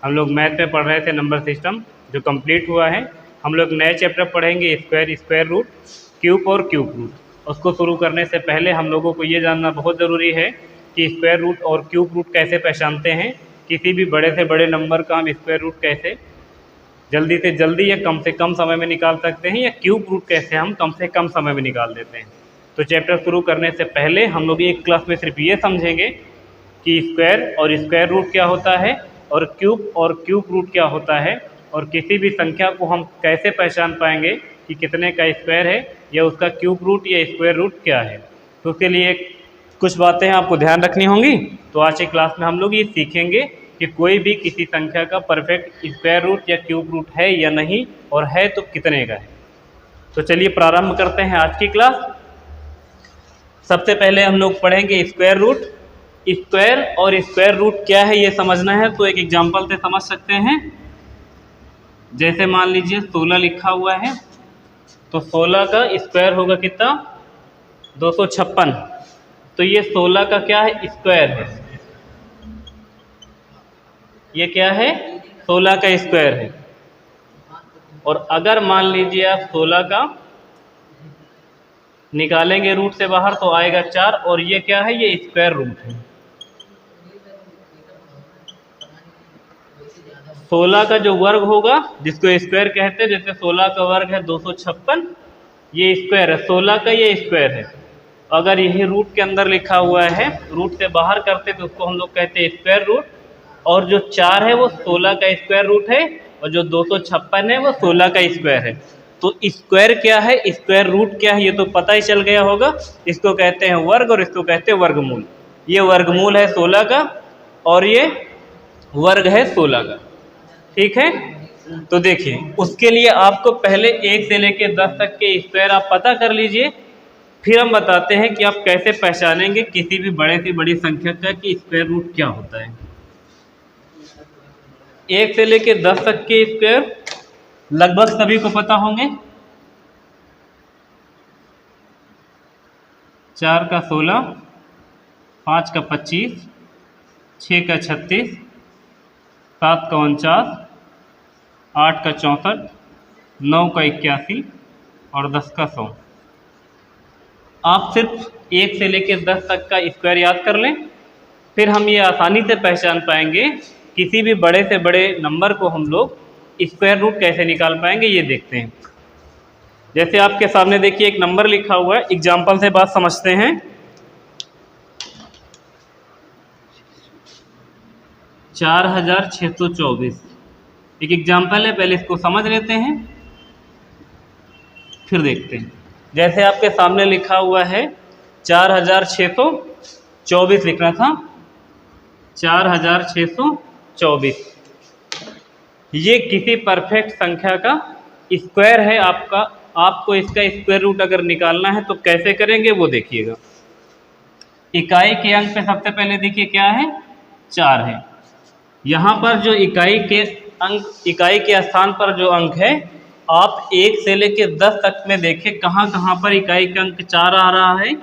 हम लोग मैथ में पढ़ रहे थे नंबर सिस्टम, जो कंप्लीट हुआ है। हम लोग नए चैप्टर पढ़ेंगे स्क्वायर रूट, क्यूब और क्यूब रूट। उसको शुरू करने से पहले हम लोगों को ये जानना बहुत ज़रूरी है कि स्क्वायर रूट और क्यूब रूट कैसे पहचानते हैं। किसी भी बड़े से बड़े नंबर का हम स्क्वायर रूट कैसे जल्दी से जल्दी या कम से कम समय में निकाल सकते हैं, या क्यूब रूट कैसे हम कम से कम समय में निकाल देते हैं। तो चैप्टर शुरू करने से पहले हम लोग एक क्लास में सिर्फ ये समझेंगे कि स्क्वायर और स्क्वायर रूट क्या होता है, और क्यूब रूट क्या होता है, और किसी भी संख्या को हम कैसे पहचान पाएंगे कि कितने का स्क्वायर है, या उसका क्यूब रूट या स्क्वायर रूट क्या है। तो उसके लिए कुछ बातें आपको ध्यान रखनी होंगी। तो आज की क्लास में हम लोग ये सीखेंगे कि कोई भी किसी संख्या का परफेक्ट स्क्वायर रूट या क्यूब रूट है या नहीं, और है तो कितने का है। तो चलिए प्रारंभ करते हैं आज की क्लास। सबसे पहले हम लोग पढ़ेंगे स्क्वायर रूट। स्क्वायर और स्क्वायर रूट क्या है ये समझना है तो एक एग्जांपल से समझ सकते हैं। जैसे मान लीजिए 16 लिखा हुआ है, तो 16 का स्क्वायर होगा कितना, 256। तो ये 16 का क्या है, स्क्वायर है। ये क्या है, 16 का स्क्वायर है। और अगर मान लीजिए आप 16 का निकालेंगे रूट से बाहर तो आएगा 4, और ये क्या है, ये स्क्वायर रूट है। 16 का जो वर्ग होगा जिसको स्क्वायर कहते हैं, जैसे 16 का वर्ग है 256, ये स्क्वायर है। 16 का ये स्क्वायर है। अगर यही रूट के अंदर लिखा हुआ है, रूट से बाहर करते तो उसको हम लोग कहते हैं स्क्वायर रूट। और जो 4 है वो 16 का स्क्वायर रूट है, और जो 256 है वो 16 का स्क्वायर है। तो स्क्वायर क्या है, स्क्वायर रूट क्या है, ये तो पता ही चल गया होगा। इसको कहते हैं वर्ग और इसको कहते हैं वर्गमूल। ये वर्गमूल है 16 का, और ये वर्ग है 16 का। ठीक है। तो देखिए, उसके लिए आपको पहले 1 से लेकर 10 तक के स्क्वायर आप पता कर लीजिए, फिर हम बताते हैं कि आप कैसे पहचानेंगे किसी भी बड़े से बड़ी संख्या का कि स्क्वायर रूट क्या होता है। 1 से लेकर 10 तक के स्क्वायर लगभग सभी को पता होंगे। 4 का 16, 5 का 25, 6 का 36, 7 का 49, 8 का 64, 9 का 81 और 10 का 100। आप सिर्फ 1 से लेकर 10 तक का स्क्वायर याद कर लें, फिर हम ये आसानी से पहचान पाएंगे किसी भी बड़े से बड़े नंबर को हम लोग स्क्वायर रूट कैसे निकाल पाएंगे, ये देखते हैं। जैसे आपके सामने देखिए एक नंबर लिखा हुआ है, एग्जाम्पल से बात समझते हैं। 4624 एक एग्जाम्पल है, पहले इसको समझ लेते हैं फिर देखते हैं। जैसे आपके सामने लिखा हुआ है 4624 लिखना था, 4624। ये किसी परफेक्ट संख्या का स्क्वायर है आपका। आपको इसका स्क्वायर रूट अगर निकालना है तो कैसे करेंगे वो देखिएगा। इकाई के अंक पे सबसे पहले देखिए क्या है, 4 है। यहाँ पर जो इकाई के स्थान पर जो अंक है, आप 1 से लेकर 10 तक में देखें कहाँ कहाँ पर इकाई का अंक 4 आ रहा है।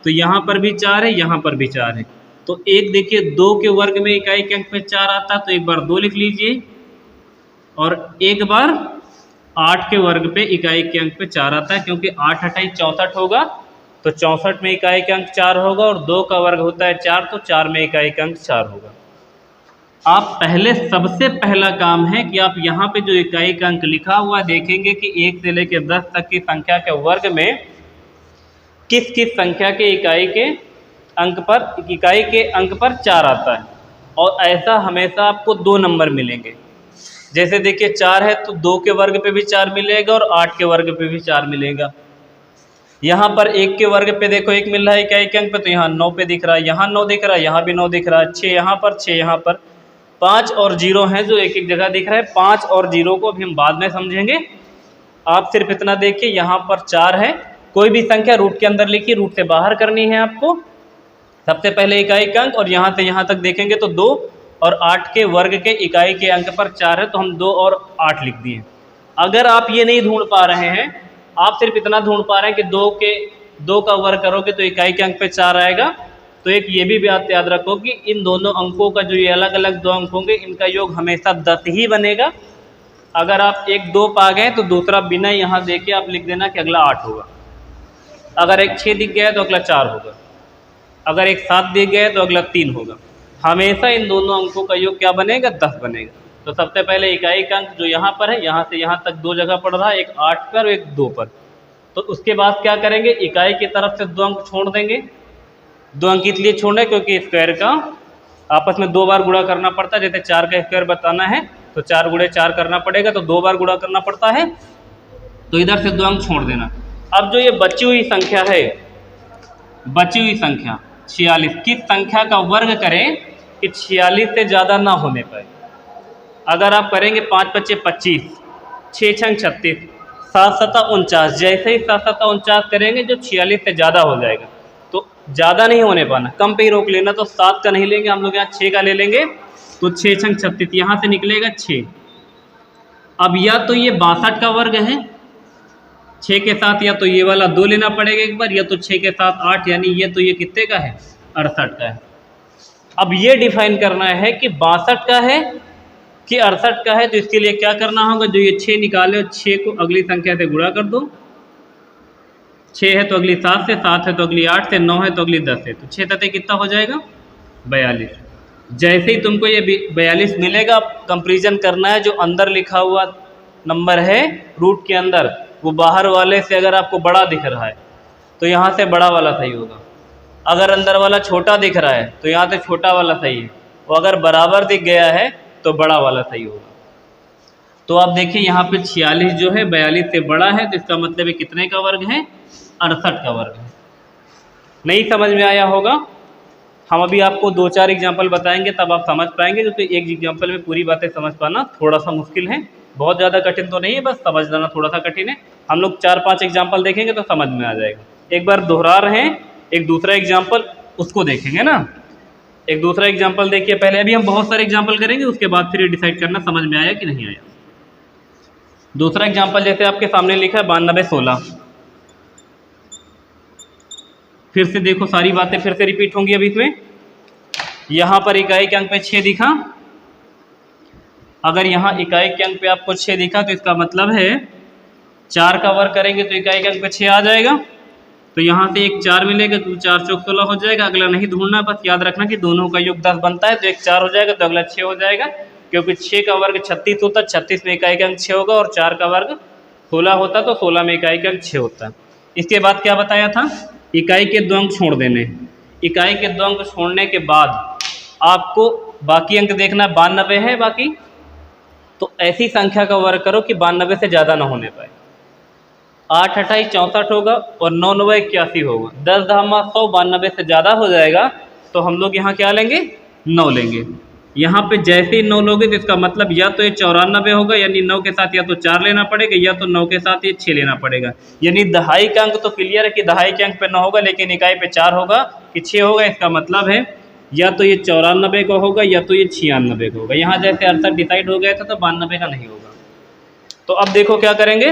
तो यहाँ पर भी 4 है, यहाँ पर भी 4 है। तो एक देखिए 2 के वर्ग में इकाई के अंक में 4 आता है, तो एक बार 2 लिख लीजिए, और एक बार 8 के वर्ग पे इकाई के अंक पे 4 आता है, क्योंकि 8 8 64 होगा, तो 64 में इकाई का अंक 4 होगा, और 2 का वर्ग होता है 4, तो 4 में इकाई का अंक 4 होगा। आप पहले सबसे पहला काम है कि आप यहाँ पे जो इकाई का अंक लिखा हुआ देखेंगे कि 1 से लेकर 10 तक की संख्या के वर्ग में किस किस संख्या के इकाई के अंक पर 4 आता है। और ऐसा हमेशा आपको 2 नंबर मिलेंगे। जैसे देखिए 4 है तो 2 के वर्ग पे भी 4 मिलेगा, और 8 के वर्ग पे भी 4 मिलेगा। यहाँ पर 1 के वर्ग पे देखो 1 मिल रहा है इकाई के अंक पे, तो यहाँ 9 पे दिख रहा है, यहाँ 9 दिख रहा है, यहाँ भी 9 दिख रहा है, 6 यहाँ पर, 6 यहाँ पर, 5 और 0 है जो एक एक जगह दिख रहा है। 5 और 0 को भी हम बाद में समझेंगे। आप सिर्फ इतना देखिए, यहाँ पर 4 है। कोई भी संख्या रूट के अंदर लिखी, रूट से बाहर करनी है आपको। सबसे पहले इकाई का अंक, और यहाँ से यहाँ तक देखेंगे तो 2 और 8 के वर्ग के इकाई के अंक पर 4 है, तो हम 2 और 8 लिख दिए। अगर आप ये नहीं ढूंढ पा रहे हैं, आप सिर्फ इतना ढूंढ पा रहे हैं कि 2 का वर्ग करोगे तो इकाई के अंक पे 4 आएगा, तो एक ये भी बात याद रखो कि इन दोनों अंकों का जो ये अलग अलग दो अंक होंगे इनका योग हमेशा 10 ही बनेगा। अगर आप एक 2 पा गए तो दूसरा बिना यहाँ देके आप लिख देना कि अगला 8 होगा। अगर एक 6 दिख गया है तो अगला 4 होगा। अगर एक 7 दिख गया है तो अगला 3 होगा। हमेशा इन दोनों अंकों का योग क्या बनेगा? 10 बनेगा। तो सबसे पहले इकाई का अंक जो यहाँ पर है, यहाँ से यहाँ तक 2 जगह पड़ रहा है, एक 8 पर और एक 2 पर। तो उसके बाद क्या करेंगे? इकाई की तरफ से 2 अंक छोड़ देंगे। 2 अंक इसलिए छोड़े क्योंकि स्क्वायर का आपस में 2 बार गुणा करना पड़ता है। जैसे 4 का स्क्वायर बताना है तो 4 गुणे 4 करना पड़ेगा, तो 2 बार गुणा करना पड़ता है। तो इधर से 2 अंक छोड़ देना। अब जो ये बची हुई संख्या है, बची हुई संख्या 46, किस संख्या का वर्ग करें कि 46 से ज़्यादा ना होने पाए? अगर आप करेंगे 5 × 5 = 25, 6 × 6 = 36, 7 × 7 = 49। जैसे ही 7 × 7 = 49 करेंगे जो 46 से ज़्यादा हो जाएगा। तो ज़्यादा नहीं होने पाना, कम पे ही रोक लेना। तो 7 का नहीं लेंगे हम लोग, यहाँ 6 का ले लेंगे। तो 6 × 6 = 36, यहाँ से निकलेगा 6। अब या तो ये 62 का वर्ग है 6 के साथ, या तो ये वाला 2 लेना पड़ेगा एक बार, या तो 6 के साथ 8, यानी ये तो ये कितने का है? 68 का है। अब ये डिफाइन करना है कि 62 का है कि 68 का है। तो इसके लिए क्या करना होगा? जो ये 6 निकाले और 6 को अगली संख्या से गुणा कर दो। 6 है तो अगली 7 से, 7 है तो अगली 8 से, 9 है तो अगली 10 से। तो 6 तक कितना हो जाएगा? 42। जैसे ही तुमको ये 42 मिलेगा, कंपेरिजन करना है जो अंदर लिखा हुआ नंबर है रूट के अंदर, वो बाहर वाले से अगर आपको बड़ा दिख रहा है तो यहाँ से बड़ा वाला सही होगा। अगर अंदर वाला छोटा दिख रहा है तो यहाँ से छोटा वाला सही है, और अगर बराबर दिख गया है तो बड़ा वाला सही होगा। तो आप देखिए यहाँ पे 46 जो है 42 से बड़ा है, तो इसका मतलब है कितने का वर्ग है? 68 का वर्ग है। नहीं समझ में आया होगा? हम अभी आपको 2-4 एग्जाम्पल बताएंगे तब आप समझ पाएंगे। जो तो एक एग्जाम्पल में पूरी बातें समझ पाना थोड़ा सा मुश्किल है, बहुत ज़्यादा कठिन तो नहीं है, बस समझ लेना थोड़ा सा कठिन है। हम लोग 4-5 एग्जाम्पल देखेंगे तो समझ में आ जाएगा। एक बार दोहरा रहे हैं, एक दूसरा एग्जाम्पल उसको देखेंगे ना। एक दूसरा एग्जाम्पल देखिए पहले, अभी हम बहुत सारे एग्जाम्पल करेंगे, उसके बाद फिर ये डिसाइड करना समझ में आया कि नहीं आया। दूसरा एग्जाम्पल जैसे आपके सामने लिखा है 92-16। फिर से देखो, सारी बातें फिर से रिपीट होंगी अभी इसमें। यहाँ पर इकाई के अंक पे 6 दिखा। अगर यहाँ इकाई के अंक पे आपको 6 दिखा तो इसका मतलब है 4 का वर्ग करेंगे तो इकाई के अंक पे 6 आ जाएगा। तो यहाँ से एक 4 मिलेगा तो 4 × 4 = 16 हो जाएगा। अगला नहीं ढूंढना, बस याद रखना कि दोनों का योग 10 बनता है। तो एक 4 हो जाएगा तो अगला 6 हो जाएगा, क्योंकि 6 का वर्ग 36 होता है, 36 में इकाई का अंक 6 होगा, और 4 का वर्ग 16 होता तो 16 में इकाई का अंक 6 होता है। इसके बाद क्या बताया था? इकाई के 2 अंक छोड़ देने। इकाई के 2 अंक छोड़ने के बाद आपको बाकी अंक देखना, 92 है बाकी, तो ऐसी संख्या का वर्ग करो कि 92 से ज़्यादा ना होने पाए। 8 × 28 = 64 होगा, और 9 × 9 = 81 होगा। 10 × 100 92 से ज़्यादा हो जाएगा, तो हम लोग यहाँ क्या लेंगे? 9 लेंगे। यहाँ पे जैसे ही 9 लोगे तो इसका मतलब या तो ये 94 होगा, यानी 9 के साथ या तो 4 लेना पड़ेगा, या तो 9 के साथ ये 6 लेना पड़ेगा। यानी दहाई का अंक तो क्लियर है कि दहाई के अंक पे 9 होगा, लेकिन इकाई पे 4 होगा कि 6 होगा। इसका मतलब है या तो ये 94 का होगा या तो ये 96 का होगा। यहाँ जैसे 68 डिसाइड हो गया था तो 92 का नहीं होगा। तो अब देखो क्या करेंगे,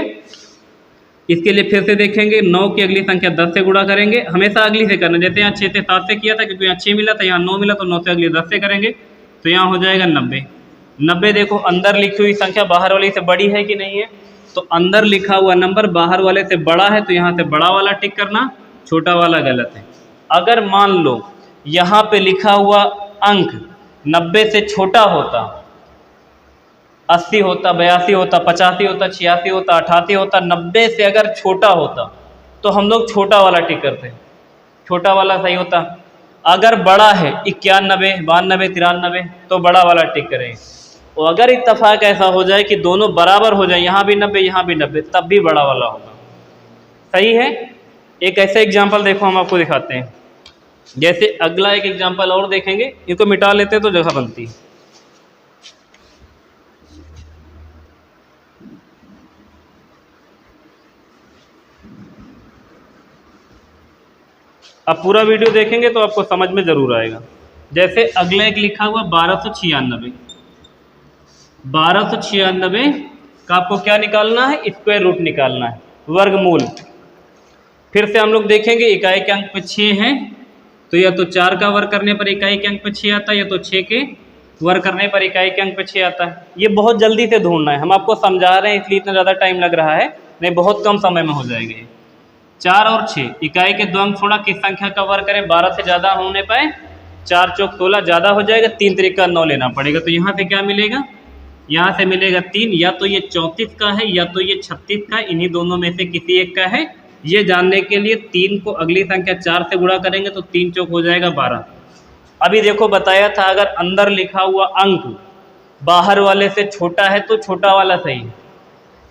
इसके लिए फिर से देखेंगे। 9 की अगली संख्या 10 से गुणा करेंगे, हमेशा अगली से करना। जैसे यहाँ 6 से 7 से किया था, क्योंकि यहाँ 6 मिला था, यहाँ 9 मिला, तो 9 से अगली 10 से करेंगे, तो यहाँ हो जाएगा 90। 90 देखो अंदर लिखी हुई संख्या बाहर वाली से बड़ी है कि नहीं है? तो अंदर लिखा हुआ नंबर बाहर वाले से बड़ा है, तो यहाँ से बड़ा वाला टिक करना, छोटा वाला गलत है। अगर मान लो यहाँ पे लिखा हुआ अंक 90 से छोटा होता, 80 होता, 82 होता, 85 होता, 86 होता, 88 होता, 90 से अगर छोटा होता तो हम लोग छोटा वाला टिक करते, छोटा वाला सही होता। अगर बड़ा है 91, 92, 93, तो बड़ा वाला टिक करें। और अगर इत्तेफाक ऐसा हो जाए कि दोनों बराबर हो जाए, यहाँ भी 90 यहाँ भी 90, तब भी बड़ा वाला होगा। सही है? एक ऐसा एग्जाम्पल देखो हम आपको दिखाते हैं। जैसे अगला एक एग्जाम्पल और देखेंगे, इनको मिटा लेते तो जगह बनती है। अब पूरा वीडियो देखेंगे तो आपको समझ में ज़रूर आएगा। जैसे अगला एक लिखा हुआ 1296। 1296 का आपको क्या निकालना है? स्क्वायर रूट निकालना है, वर्गमूल। फिर से हम लोग देखेंगे इकाई के अंक पे 6 हैं, तो या तो 4 का वर्ग करने पर इकाई के अंक पे 6 आता है, या तो 6 के वर्ग करने पर इकाई के अंक पे 6 आता है। ये बहुत जल्दी से ढूंढना है, हम आपको समझा रहे हैं इसलिए इतना ज़्यादा टाइम लग रहा है, नहीं बहुत कम समय में हो जाएगा ये। 4 और 6 इकाई के दो अंक छोड़ा, किस संख्या का वर्ग करें? 12 से ज़्यादा होने पर 4 चौक 16 ज़्यादा हो जाएगा, 3 त्रिका 9 लेना पड़ेगा। तो यहाँ से क्या मिलेगा? यहाँ से मिलेगा 3, या तो ये 34 का है या तो ये 36 का, इन्हीं दोनों में से किसी एक का है। ये जानने के लिए 3 को अगली संख्या 4 से गुणा करेंगे तो 3 चौक हो जाएगा 12। अभी देखो बताया था, अगर अंदर लिखा हुआ अंक बाहर वाले से छोटा है तो छोटा वाला सही है,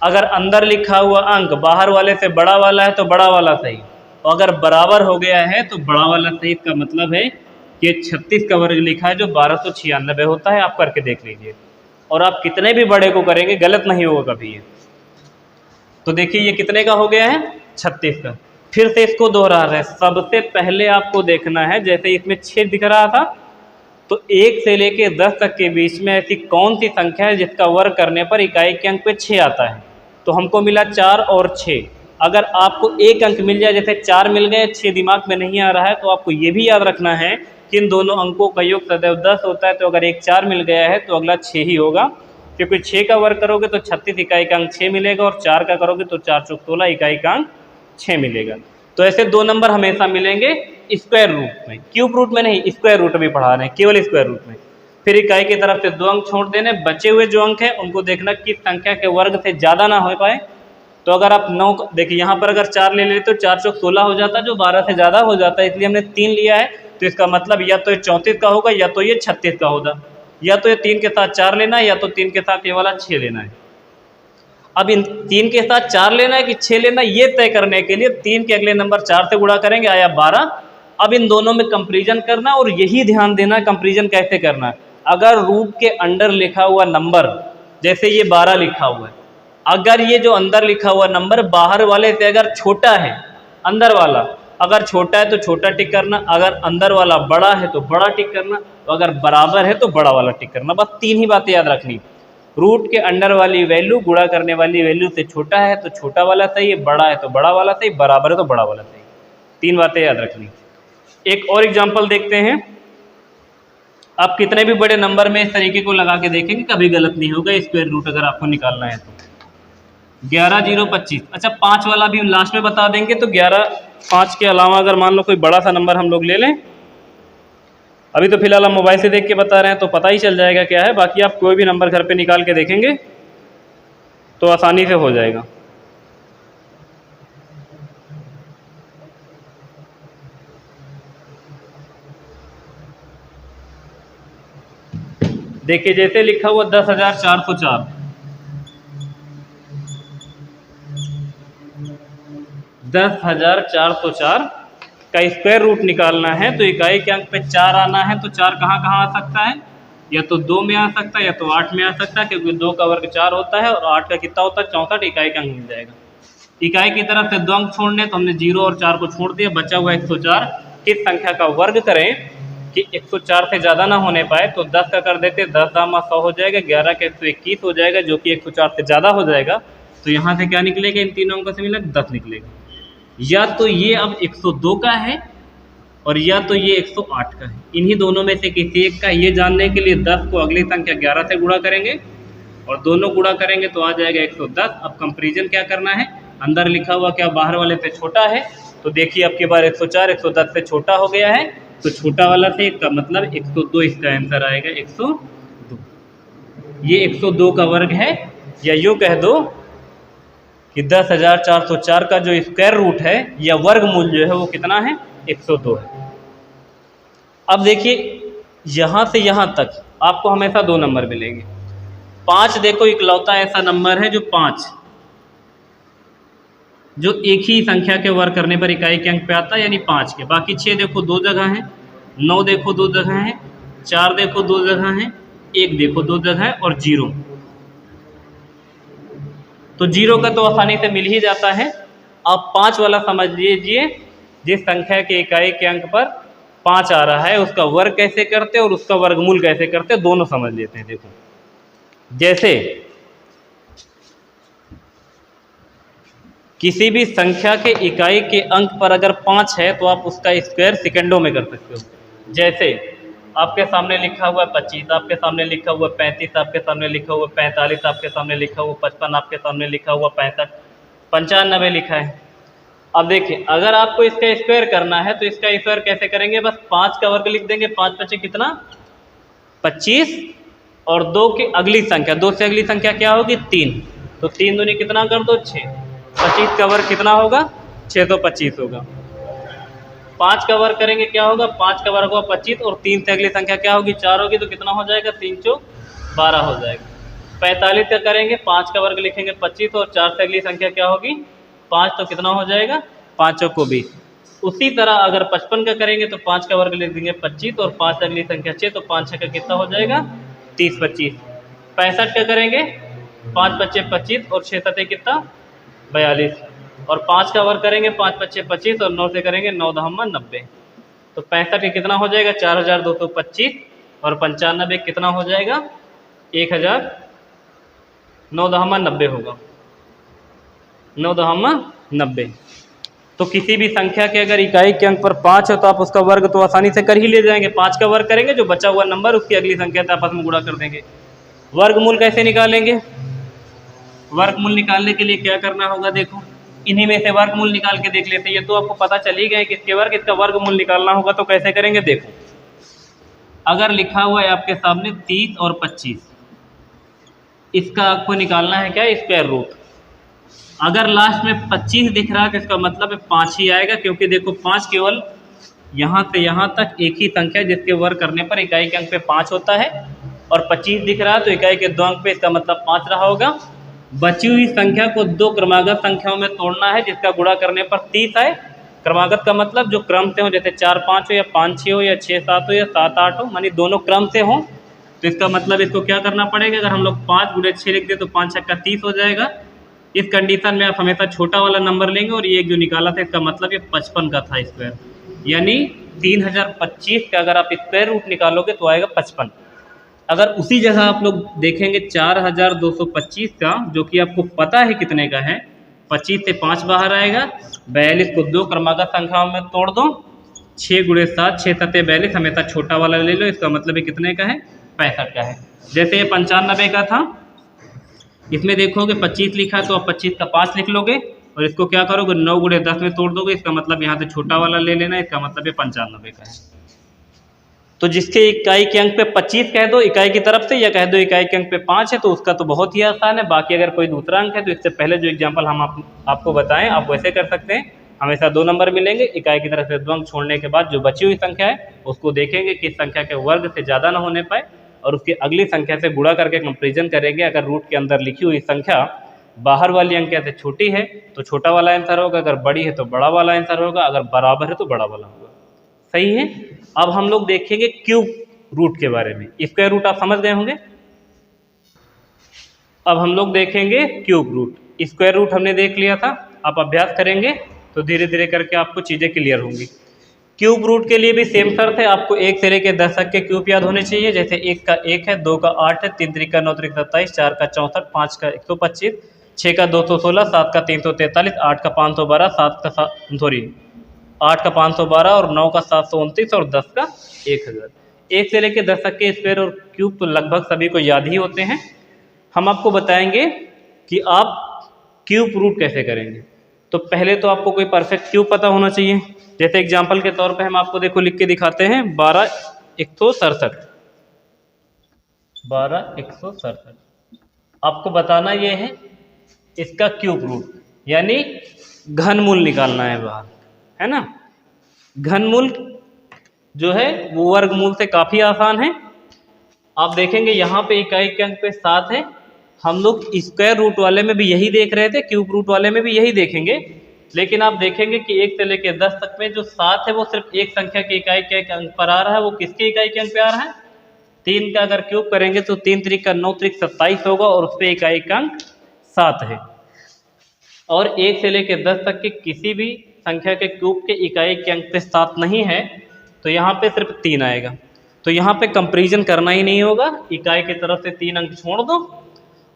अगर अंदर लिखा हुआ अंक बाहर वाले से बड़ा वाला है तो बड़ा वाला सही, और अगर बराबर हो गया है तो बड़ा वाला सही। इसका मतलब है कि 36 का वर्ग लिखा है जो 1296 होता है। आप करके देख लीजिए, और आप कितने भी बड़े को करेंगे गलत नहीं होगा कभी ये। तो देखिए ये कितने का हो गया है? 36 का। फिर से इसको दोहरा रहे हैं। सबसे पहले आपको देखना है, जैसे इसमें 6 दिख रहा था, तो 1 से लेके 10 तक के बीच में ऐसी कौन सी संख्या है जिसका वर्ग करने पर इकाई के अंक पे 6 आता है? तो हमको मिला 4 और 6। अगर आपको एक अंक मिल जाए, जैसे 4 मिल गए, 6 दिमाग में नहीं आ रहा है, तो आपको ये भी याद रखना है कि इन दोनों अंकों का योग सदैव 10 होता है। तो अगर एक 4 मिल गया है तो अगला 6 ही होगा, क्योंकि 6 का वर्ग करोगे तो 36 इकाई का अंक 6 मिलेगा, और 4 का करोगे तो 4 चौक 16 इकाई का अंक 6 मिलेगा। तो ऐसे 2 नंबर हमेशा मिलेंगे स्क्वायर रूट में, क्यूब रूट में नहीं, स्क्वायर रूट में पढ़ा रहे हैं, केवल स्क्वायर रूट में। फिर इकाई की तरफ से 2 अंक छोड़ देने, बचे हुए जो अंक हैं उनको देखना किस संख्या के वर्ग से ज़्यादा ना हो पाए। तो अगर आप 9 देखिए यहाँ पर अगर 4 ले लेते तो 4 चौक 16 हो जाता, जो 12 से ज़्यादा हो जाता है, इसलिए हमने 3 लिया है। तो इसका मतलब या तो ये 34 का होगा या तो ये 36 का होगा, या तो ये 3 के साथ 4 लेना है या तो 3 के साथ ये वाला 6 लेना है। अब इन 3 के साथ 4 लेना है कि 6 लेना है, ये तय करने के लिए 3 के अगले नंबर 4 से गुणा करेंगे, आया 12। अब इन दोनों में कंपैरिजन करना, और यही ध्यान देना कंपैरिजन कैसे करना है। अगर रूट के अंडर लिखा हुआ नंबर, जैसे ये 12 लिखा हुआ है, अगर ये जो अंदर लिखा हुआ नंबर बाहर वाले से अगर छोटा है, अंदर वाला अगर छोटा है तो छोटा टिक करना, अगर अंदर वाला बड़ा है तो बड़ा टिक करना, तो अगर बराबर है तो बड़ा वाला टिक करना। बस 3 ही बातें याद रखनी। रूट के अंडर वाली वैल्यू गुणा करने वाली वैल्यू से छोटा है तो छोटा वाला सही है, बड़ा है तो बड़ा वाला सही, बराबर है तो बड़ा वाला सही। 3 बातें याद रखनी। एक और एग्जाम्पल देखते हैं। आप कितने भी बड़े नंबर में इस तरीके को लगा के देखेंगे, कभी गलत नहीं होगा स्क्वायर रूट अगर आपको निकालना है तो। 11 0 25। अच्छा 5 वाला भी लास्ट में बता देंगे। तो 11 5 के अलावा अगर मान लो कोई बड़ा सा नंबर हम लोग ले लें, अभी तो फिलहाल हम मोबाइल से देख के बता रहे हैं तो पता ही चल जाएगा क्या है, बाकी आप कोई भी नंबर घर पे निकाल के देखेंगे तो आसानी से हो जाएगा। देखिए जैसे लिखा हुआ 10,404, 10,404 का स्क्वायर रूट निकालना है। तो इकाई के अंक पे 4 आना है, तो 4 कहाँ कहाँ आ सकता है? या तो 2 में आ सकता है या तो 8 में आ सकता है, क्योंकि 2 का वर्ग 4 होता है, और 8 का कितना होता है? 64 इकाई का अंक मिल जाएगा। इकाई की तरफ से 2 अंक छोड़ने, तो हमने 0 और 4 को छोड़ दिया, बचा हुआ 104। किस संख्या का वर्ग करें कि 104 से ज़्यादा ना होने पाए? तो 10 का कर देते, 10 दामा 100 हो जाएगा, 11 के 121 हो जाएगा, जो कि 104 से ज़्यादा हो जाएगा। तो यहाँ से क्या निकलेगा? इन तीनों अंकों से मिला 10 निकलेगा। या तो ये अब 102 का है और या तो ये 108 का है, इन्हीं दोनों में से किसी एक का। ये जानने के लिए 10 को अगली संख्या 11 से गुणा करेंगे, और दोनों गुणा करेंगे तो आ जाएगा 110। अब कंपैरिजन क्या करना है? अंदर लिखा हुआ क्या बाहर वाले से छोटा है? तो देखिए अब की बार 104 110 से छोटा हो गया है, तो छोटा वाला से का मतलब 102 इसका आंसर आएगा। 102 ये 102 का वर्ग है, या यूँ कह दो कि 10,404 का जो स्क्वायर रूट है या वर्गमूल जो है वो कितना है? 102 है। अब देखिए यहाँ से यहाँ तक आपको हमेशा 2 नंबर मिलेंगे। 5 देखो इकलौता ऐसा नंबर है जो 5 जो एक ही संख्या के वर्ग करने पर इकाई के अंक पे आता है, यानी 5 के। बाकी 6 देखो 2 जगह हैं, 9 देखो 2 जगह हैं, 4 देखो 2 जगह हैं, 1 देखो 2 जगह है, और 0। तो 0 का तो आसानी से मिल ही जाता है। आप 5 वाला समझ लीजिए, जिस संख्या के इकाई के अंक पर 5 आ रहा है उसका वर्ग कैसे करते और उसका वर्गमूल कैसे करते, दोनों समझ लेते हैं। देखो जैसे किसी भी संख्या के इकाई के अंक पर अगर 5 है तो आप उसका स्क्वायर सेकंडों में कर सकते हो। जैसे आपके सामने लिखा हुआ है 25, आपके सामने लिखा हुआ 35, आपके सामने लिखा हुआ 45, आपके सामने लिखा हुआ 55, आपके सामने लिखा हुआ 65, 95 लिखा है। अब देखिए, अगर आपको इसका स्क्वायर करना है तो इसका स्क्वायर कैसे करेंगे? बस 5 का वर्ग लिख देंगे, 5 पचे कितना 25, और 2 की अगली संख्या, 2 से अगली संख्या क्या होगी 3, तो 3 दूनी कितना कर दो 6, 25 का वर्ग कितना होगा 625 होगा। 5 का वर्ग करेंगे क्या होगा, 5 का वर्ग होगा 25, और 3 से अगली संख्या क्या होगी 4 होगी, तो कितना हो जाएगा 3 चौक 12 हो जाएगा। 45 का करेंगे, 5 का वर्ग लिखेंगे 25, और 4 से अगली संख्या क्या होगी 5, तो कितना हो जाएगा 5 चौक 20। उसी तरह अगर 55 का करेंगे तो 5 का वर्ग लिख देंगे 25, और 5 से अगली संख्या 6, तो 5 6 का कितना हो जाएगा 30 25। 65 का करेंगे, 5 बच्चे 25, और 6 सते कितना 42, और 5 का वर्ग करेंगे, 5 बच्चे 25, और 9 से करेंगे 9 दहम्मा 90, तो 65 का कितना हो जाएगा 4225, और 95 कितना हो जाएगा 1000, 9 दहम्मा 90 होगा, 9 दहम्मा 90। तो किसी भी संख्या के अगर इकाई के अंक पर 5 है तो आप उसका वर्ग तो आसानी से कर ही ले जाएंगे। 5 का वर्ग करेंगे, जो बचा हुआ नंबर उसकी अगली संख्या से आपस में गुणा कर देंगे। वर्गमूल कैसे निकालेंगे? वर्गमूल निकालने के लिए क्या करना होगा, देखो इन्हीं में से वर्गमूल निकाल के देख लेते हैं। ये तो आपको पता चल ही गया किसके वर्ग, इसका वर्गमूल निकालना होगा। तो कैसे करेंगे, देखो अगर लिखा हुआ है आपके सामने 30 और 25, इसका आपको निकालना है क्या स्क्वायर रूट। अगर लास्ट में 25 दिख रहा है तो इसका मतलब है 5 ही आएगा, क्योंकि देखो 5 केवल यहाँ से यहाँ तक एक ही संख्या जिसके वर्ग करने पर इकाई के अंक पे 5 होता है, और 25 दिख रहा है तो इकाई के 2 अंक पे इसका मतलब 5 रहा होगा। बची हुई संख्या को 2 क्रमागत संख्याओं में तोड़ना है जिसका गुणा करने पर 30 आए। क्रमागत का मतलब जो क्रम से हो, जैसे 4 5 हो, या 5 6 हो, या 6 7 हो, या 7 8 हो, मानी दोनों क्रम से हो। तो इसका मतलब इसको क्या करना पड़ेगा, अगर हम लोग 5 गुणे 6 लिख दे तो 5 6 का 30 हो जाएगा। इस कंडीशन में आप हमेशा छोटा वाला नंबर लेंगे, और ये जो निकाला था इसका मतलब ये 55 का था स्क्वायर, यानी 3025 का अगर आप स्क्वायर रूट निकालोगे तो आएगा 55। अगर उसी जगह आप लोग देखेंगे 4225 का, जो कि आपको पता है कितने का है, 25 से 5 बाहर आएगा, 42 को 2 क्रमागत संख्याओं में तोड़ दो, 6 गुणे 7, 6 सत्ते 42, हमेशा छोटा वाला ले लो। इसका मतलब ये कितने का है 65 का है। जैसे ये 95 का था, इसमें देखोगे 25 लिखा है तो आप 25 का 5 लिख लोगे, और इसको क्या करोगे 9 गुणे 10 में तोड़ दोगे। इसका मतलब यहाँ से छोटा वाला ले लेना, इसका मतलब ये 95 का है। तो जिसके इकाई के अंक पे 25 कह दो इकाई की तरफ से, या कह दो इकाई के अंक पे 5 है, तो उसका तो बहुत ही आसान है। बाकी अगर कोई दूसरा अंक है तो इससे पहले जो एग्जांपल हम आपको बताएं आप वैसे कर सकते हैं। हमेशा 2 नंबर मिलेंगे, इकाई की तरफ से 2 अंक छोड़ने के बाद जो बची हुई संख्या है उसको देखेंगे कि संख्या के वर्ग से ज़्यादा ना होने पाए, और उसकी अगली संख्या से गुणा करके कंपेरिजन करेंगे। अगर रूट के अंदर लिखी हुई संख्या बाहर वाली अंक से छोटी है तो छोटा वाला आंसर होगा, अगर बड़ी है तो बड़ा वाला आंसर होगा, अगर बराबर है तो बड़ा वाला होगा। सही है। अब हम लोग देखेंगे क्यूब रूट के बारे में। स्क्वायर रूट आप समझ गए होंगे, अब हम लोग देखेंगे क्यूब रूट। स्क्वायर रूट हमने देख लिया था, आप अभ्यास करेंगे तो धीरे धीरे करके आपको चीज़ें क्लियर होंगी। क्यूब रूट के लिए भी सेम शर्त है, आपको 1 से लेकर 10 तक के क्यूब याद होने चाहिए। जैसे 1 का 1 है, 2 का 8 है, 3 त्रिक का 9 त्रिक 27, 4 का 64, 5 का 125, 6 का 216, 7 का 343, 8 का 512, 8 का 512, और 9 का 729, और 10 का 1000। 1 से लेकर 10 तक के स्क्वायर और क्यूब तो लगभग सभी को याद ही होते हैं। हम आपको बताएंगे कि आप क्यूब रूट कैसे करेंगे। तो पहले तो आपको कोई परफेक्ट क्यूब पता होना चाहिए। जैसे एग्जाम्पल के तौर पे हम आपको देखो लिख के दिखाते हैं 12167। 12167 आपको बताना ये है इसका क्यूब रूट, यानी घनमूल निकालना है बाहर, है ना। घनमूल जो है वो वर्गमूल से काफ़ी आसान है। आप देखेंगे यहाँ पे इकाई के अंक पे 7 है। हम लोग स्क्वायर रूट वाले में भी यही देख रहे थे, क्यूब रूट वाले में भी यही देखेंगे, लेकिन आप देखेंगे कि 1 से लेकर 10 तक में जो 7 है वो सिर्फ एक संख्या के इकाई के अंक पर आ रहा है। वो किसके इकाई के अंक पे आ रहा है? 3 का अगर क्यूब करेंगे तो 3 त्रिक का 9 त्रिक 27 होगा, और उस पर इकाई का अंक 7 है। और 1 से लेकर 10 तक के किसी भी संख्या के क्यूब के इकाई के अंक पे 7 नहीं है, तो यहाँ पे सिर्फ 3 आएगा। तो यहाँ पे कंपेरिजन करना ही नहीं होगा, इकाई की तरफ से 3 अंक छोड़ दो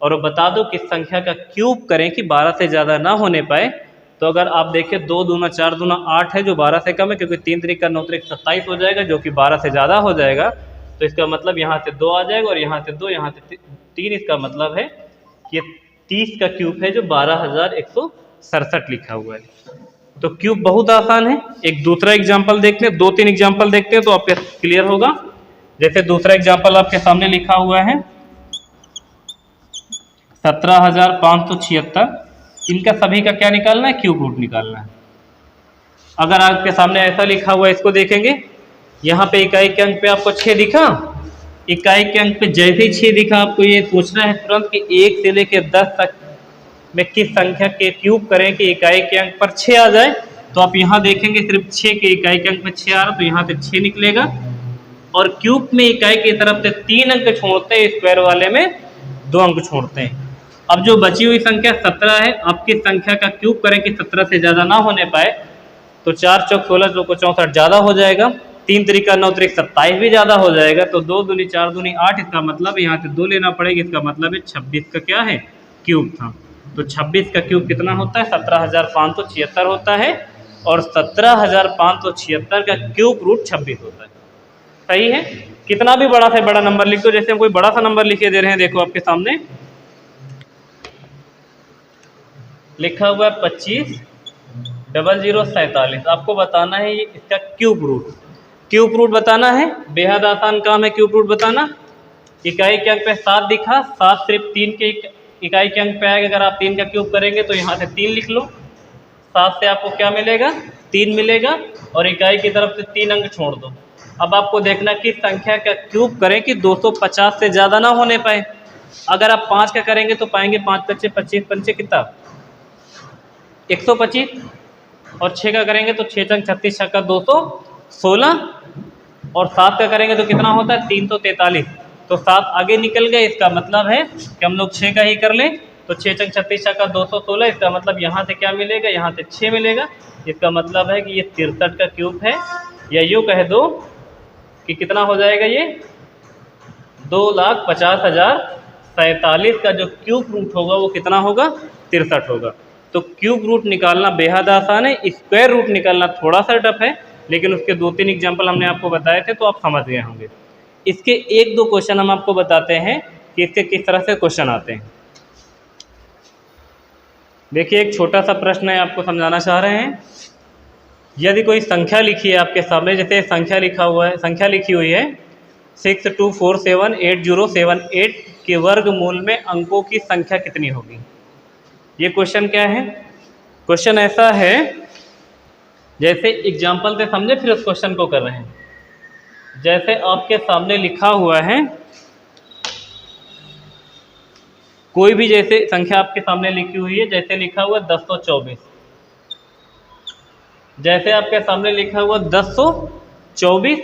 और बता दो किस संख्या का क्यूब करें कि 12 से ज़्यादा ना होने पाए, तो अगर आप देखें 2 दूना 4 दूना 8 है जो 12 से कम है, क्योंकि 3 त्रिक का 9 त्रिक 27 हो जाएगा जो कि 12 से ज़्यादा हो जाएगा। तो इसका मतलब यहाँ से 2 आ जाएगा और यहाँ से 2, यहाँ से 3। इसका मतलब है कि ये 30 का क्यूब है जो 12,167 लिखा हुआ है। तो क्यूब बहुत आसान है। एक दूसरा एग्जाम्पल देखते हैं, 2-3 एग्जाम्पल देखते हैं तो आपके क्लियर होगा। जैसे दूसरा एग्जाम्पल आपके सामने लिखा हुआ है 17,576। इनका सभी का क्या निकालना है? क्यूब रूट निकालना है। अगर आपके सामने ऐसा लिखा हुआ है, इसको देखेंगे, यहाँ पे इकाई के अंक पे आपको 6 दिखा। इकाई के अंक पे जैसे ही 6 दिखा, आपको ये पूछना है तुरंत कि 1 से लेकर 10 तक में किस संख्या के क्यूब करें कि इकाई के अंक पर 6 आ जाए। तो आप यहाँ देखेंगे सिर्फ 6 के इकाई के अंक पे 6 आ रहा, तो यहाँ से 6 निकलेगा। और क्यूब में इकाई की तरफ से 3 अंक छोड़ते हैं, स्क्वायर वाले में 2 अंक छोड़ते हैं। अब जो बची हुई संख्या 17 है, आपकी संख्या का क्यूब करें कि 17 से ज़्यादा ना होने पाए। तो 4 चौक 16, 2 को 64 ज़्यादा हो जाएगा। 3 त्रिका 9 त्रिक 27 भी ज़्यादा हो जाएगा। तो 2 दूनी 4 दूनी 8, इसका मतलब यहाँ से 2 लेना पड़ेगा। इसका मतलब है 26 का क्या है? क्यूब था। तो 26 का क्यूब कितना होता है? 17,576 होता है। और 17,576 का क्यूब रूट 26 होता है। सही है। कितना भी बड़ा से बड़ा नंबर लिख दो। जैसे हम कोई बड़ा सा नंबर लिखे दे रहे हैं, देखो आपके सामने लिखा हुआ है 25,0047। आपको बताना है ये इसका क्यूब रूट। क्यूब रूट बताना है, बेहद आसान काम है क्यूब रूट बताना। इकाई के अंक पे 7 दिखा, 7 सिर्फ 3 के इकाई के अंक पे आएगा। अगर आप 3 का क्यूब करेंगे तो यहाँ से 3 लिख लो। 7 से आपको क्या मिलेगा? 3 मिलेगा। और इकाई की तरफ से 3 अंक छोड़ दो। अब आपको देखना किस संख्या का क्यूब करें कि 250 से ज़्यादा ना होने पाए। अगर आप 5 का करेंगे तो पाएंगे 5 पच्चे 25 पंचे कितना? 125। और 6 का करेंगे तो 6 चंग 36 छक्का 216। और 7 का करेंगे तो कितना होता है? 343। तो 7 आगे निकल गए। इसका मतलब है कि हम लोग 6 का ही कर लें। तो 6 चंग 36 छक्का 216। इसका मतलब यहाँ से क्या मिलेगा? यहाँ से 6 मिलेगा। इसका मतलब है कि ये 63 का क्यूब है। या यूँ कह दो कि कितना हो जाएगा ये? 2,50,047 का जो क्यूब रूट होगा वो कितना होगा? 63 होगा। तो क्यूब रूट निकालना बेहद आसान है। स्क्वायर रूट निकालना थोड़ा सा टफ है, लेकिन उसके 2-3 एग्जाम्पल हमने आपको बताए थे तो आप समझ गए होंगे। इसके 1-2 क्वेश्चन हम आपको बताते हैं कि इसके किस तरह से क्वेश्चन आते हैं। देखिए, एक छोटा सा प्रश्न है, आपको समझाना चाह रहे हैं। यदि कोई संख्या लिखी है आपके सामने, जैसे संख्या लिखा हुआ है, संख्या लिखी हुई है 62478078 के वर्गमूल में अंकों की संख्या कितनी होगी? ये क्वेश्चन क्या है? क्वेश्चन ऐसा है, जैसे एग्जाम्पल से समझे फिर उस क्वेश्चन को कर रहे हैं। जैसे आपके सामने लिखा हुआ है, कोई भी जैसे संख्या आपके सामने लिखी हुई है, जैसे लिखा हुआ 1024। जैसे आपके सामने लिखा हुआ 1024,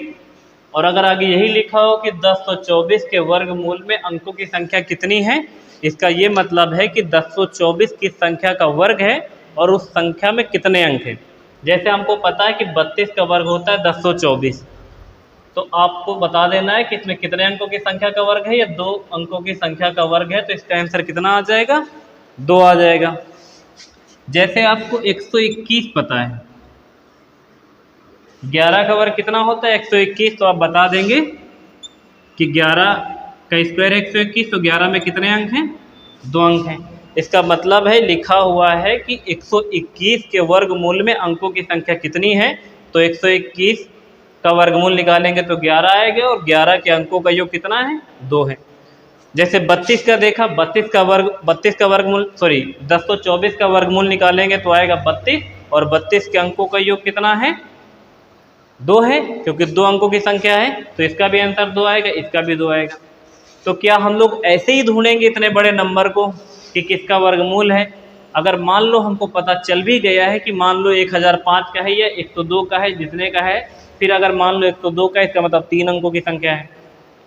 और अगर आगे यही लिखा हो कि 1024 के वर्गमूल में अंकों की संख्या कितनी है, इसका ये मतलब है कि 1024 किस संख्या का वर्ग है और उस संख्या में कितने अंक हैं। जैसे हमको पता है कि 32 का वर्ग होता है 1024, तो आपको बता देना है कि इसमें कितने अंकों की संख्या का वर्ग है या 2 अंकों की संख्या का वर्ग है। तो इसका आंसर कितना आ जाएगा? 2 आ जाएगा। जैसे आपको 121 पता है, 11 का वर्ग कितना होता है? 121। तो आप बता देंगे कि 11 का स्क्वायर है 121, तो 11 में कितने अंक हैं? 2 अंक हैं। इसका मतलब है लिखा हुआ है कि 121 के वर्गमूल में अंकों की संख्या कितनी है। तो 121 का वर्गमूल निकालेंगे तो 11 आएगा, और 11 के अंकों का योग कितना है? 2 है। जैसे 32 का देखा, 32 का वर्गमूल 1024 का वर्गमूल निकालेंगे तो आएगा 32, और 32 के अंकों का योग कितना है? 2 है, क्योंकि 2 अंकों की संख्या है। तो इसका भी आंसर 2 आएगा, इसका भी 2 आएगा। तो क्या हम लोग ऐसे ही ढूंढेंगे इतने बड़े नंबर को कि किसका वर्गमूल है? अगर मान लो हमको पता चल भी गया है कि मान लो 1005 का है या 102 का है, जितने का है, फिर अगर मान लो 102 का है, इसका मतलब 3 अंकों की संख्या है।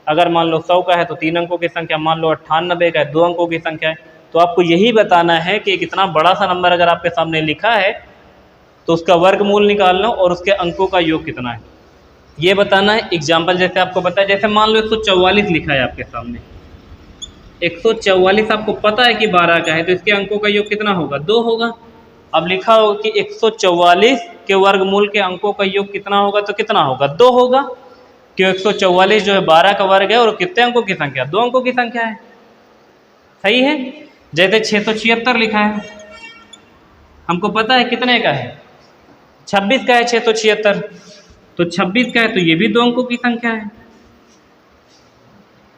अगर मान लो 100 का है तो 3 अंकों की संख्या, मान लो 98 का है 2 अंकों की संख्या है। तो आपको यही बताना है कि एक इतना बड़ा सा नंबर अगर आपके सामने लिखा है तो उसका वर्गमूल निकालना और उसके अंकों का योग कितना है, ये बताना है। एग्जाम्पल जैसे आपको पता है, जैसे मान लो 144 लिखा है आपके सामने, 144 आपको पता है कि 12 का है, तो इसके अंकों का योग कितना होगा? 2 होगा। अब लिखा होगा कि 144 के वर्गमूल के अंकों का योग कितना होगा, तो कितना होगा, 2 होगा, क्यों 144 जो है 12 का वर्ग है और कितने अंकों की संख्या, 2 अंकों की संख्या है। सही है। जैसे 676 लिखा है, हमको पता है कितने का है, 26 का है 676, तो 26 का है तो ये भी 2 अंकों की संख्या है।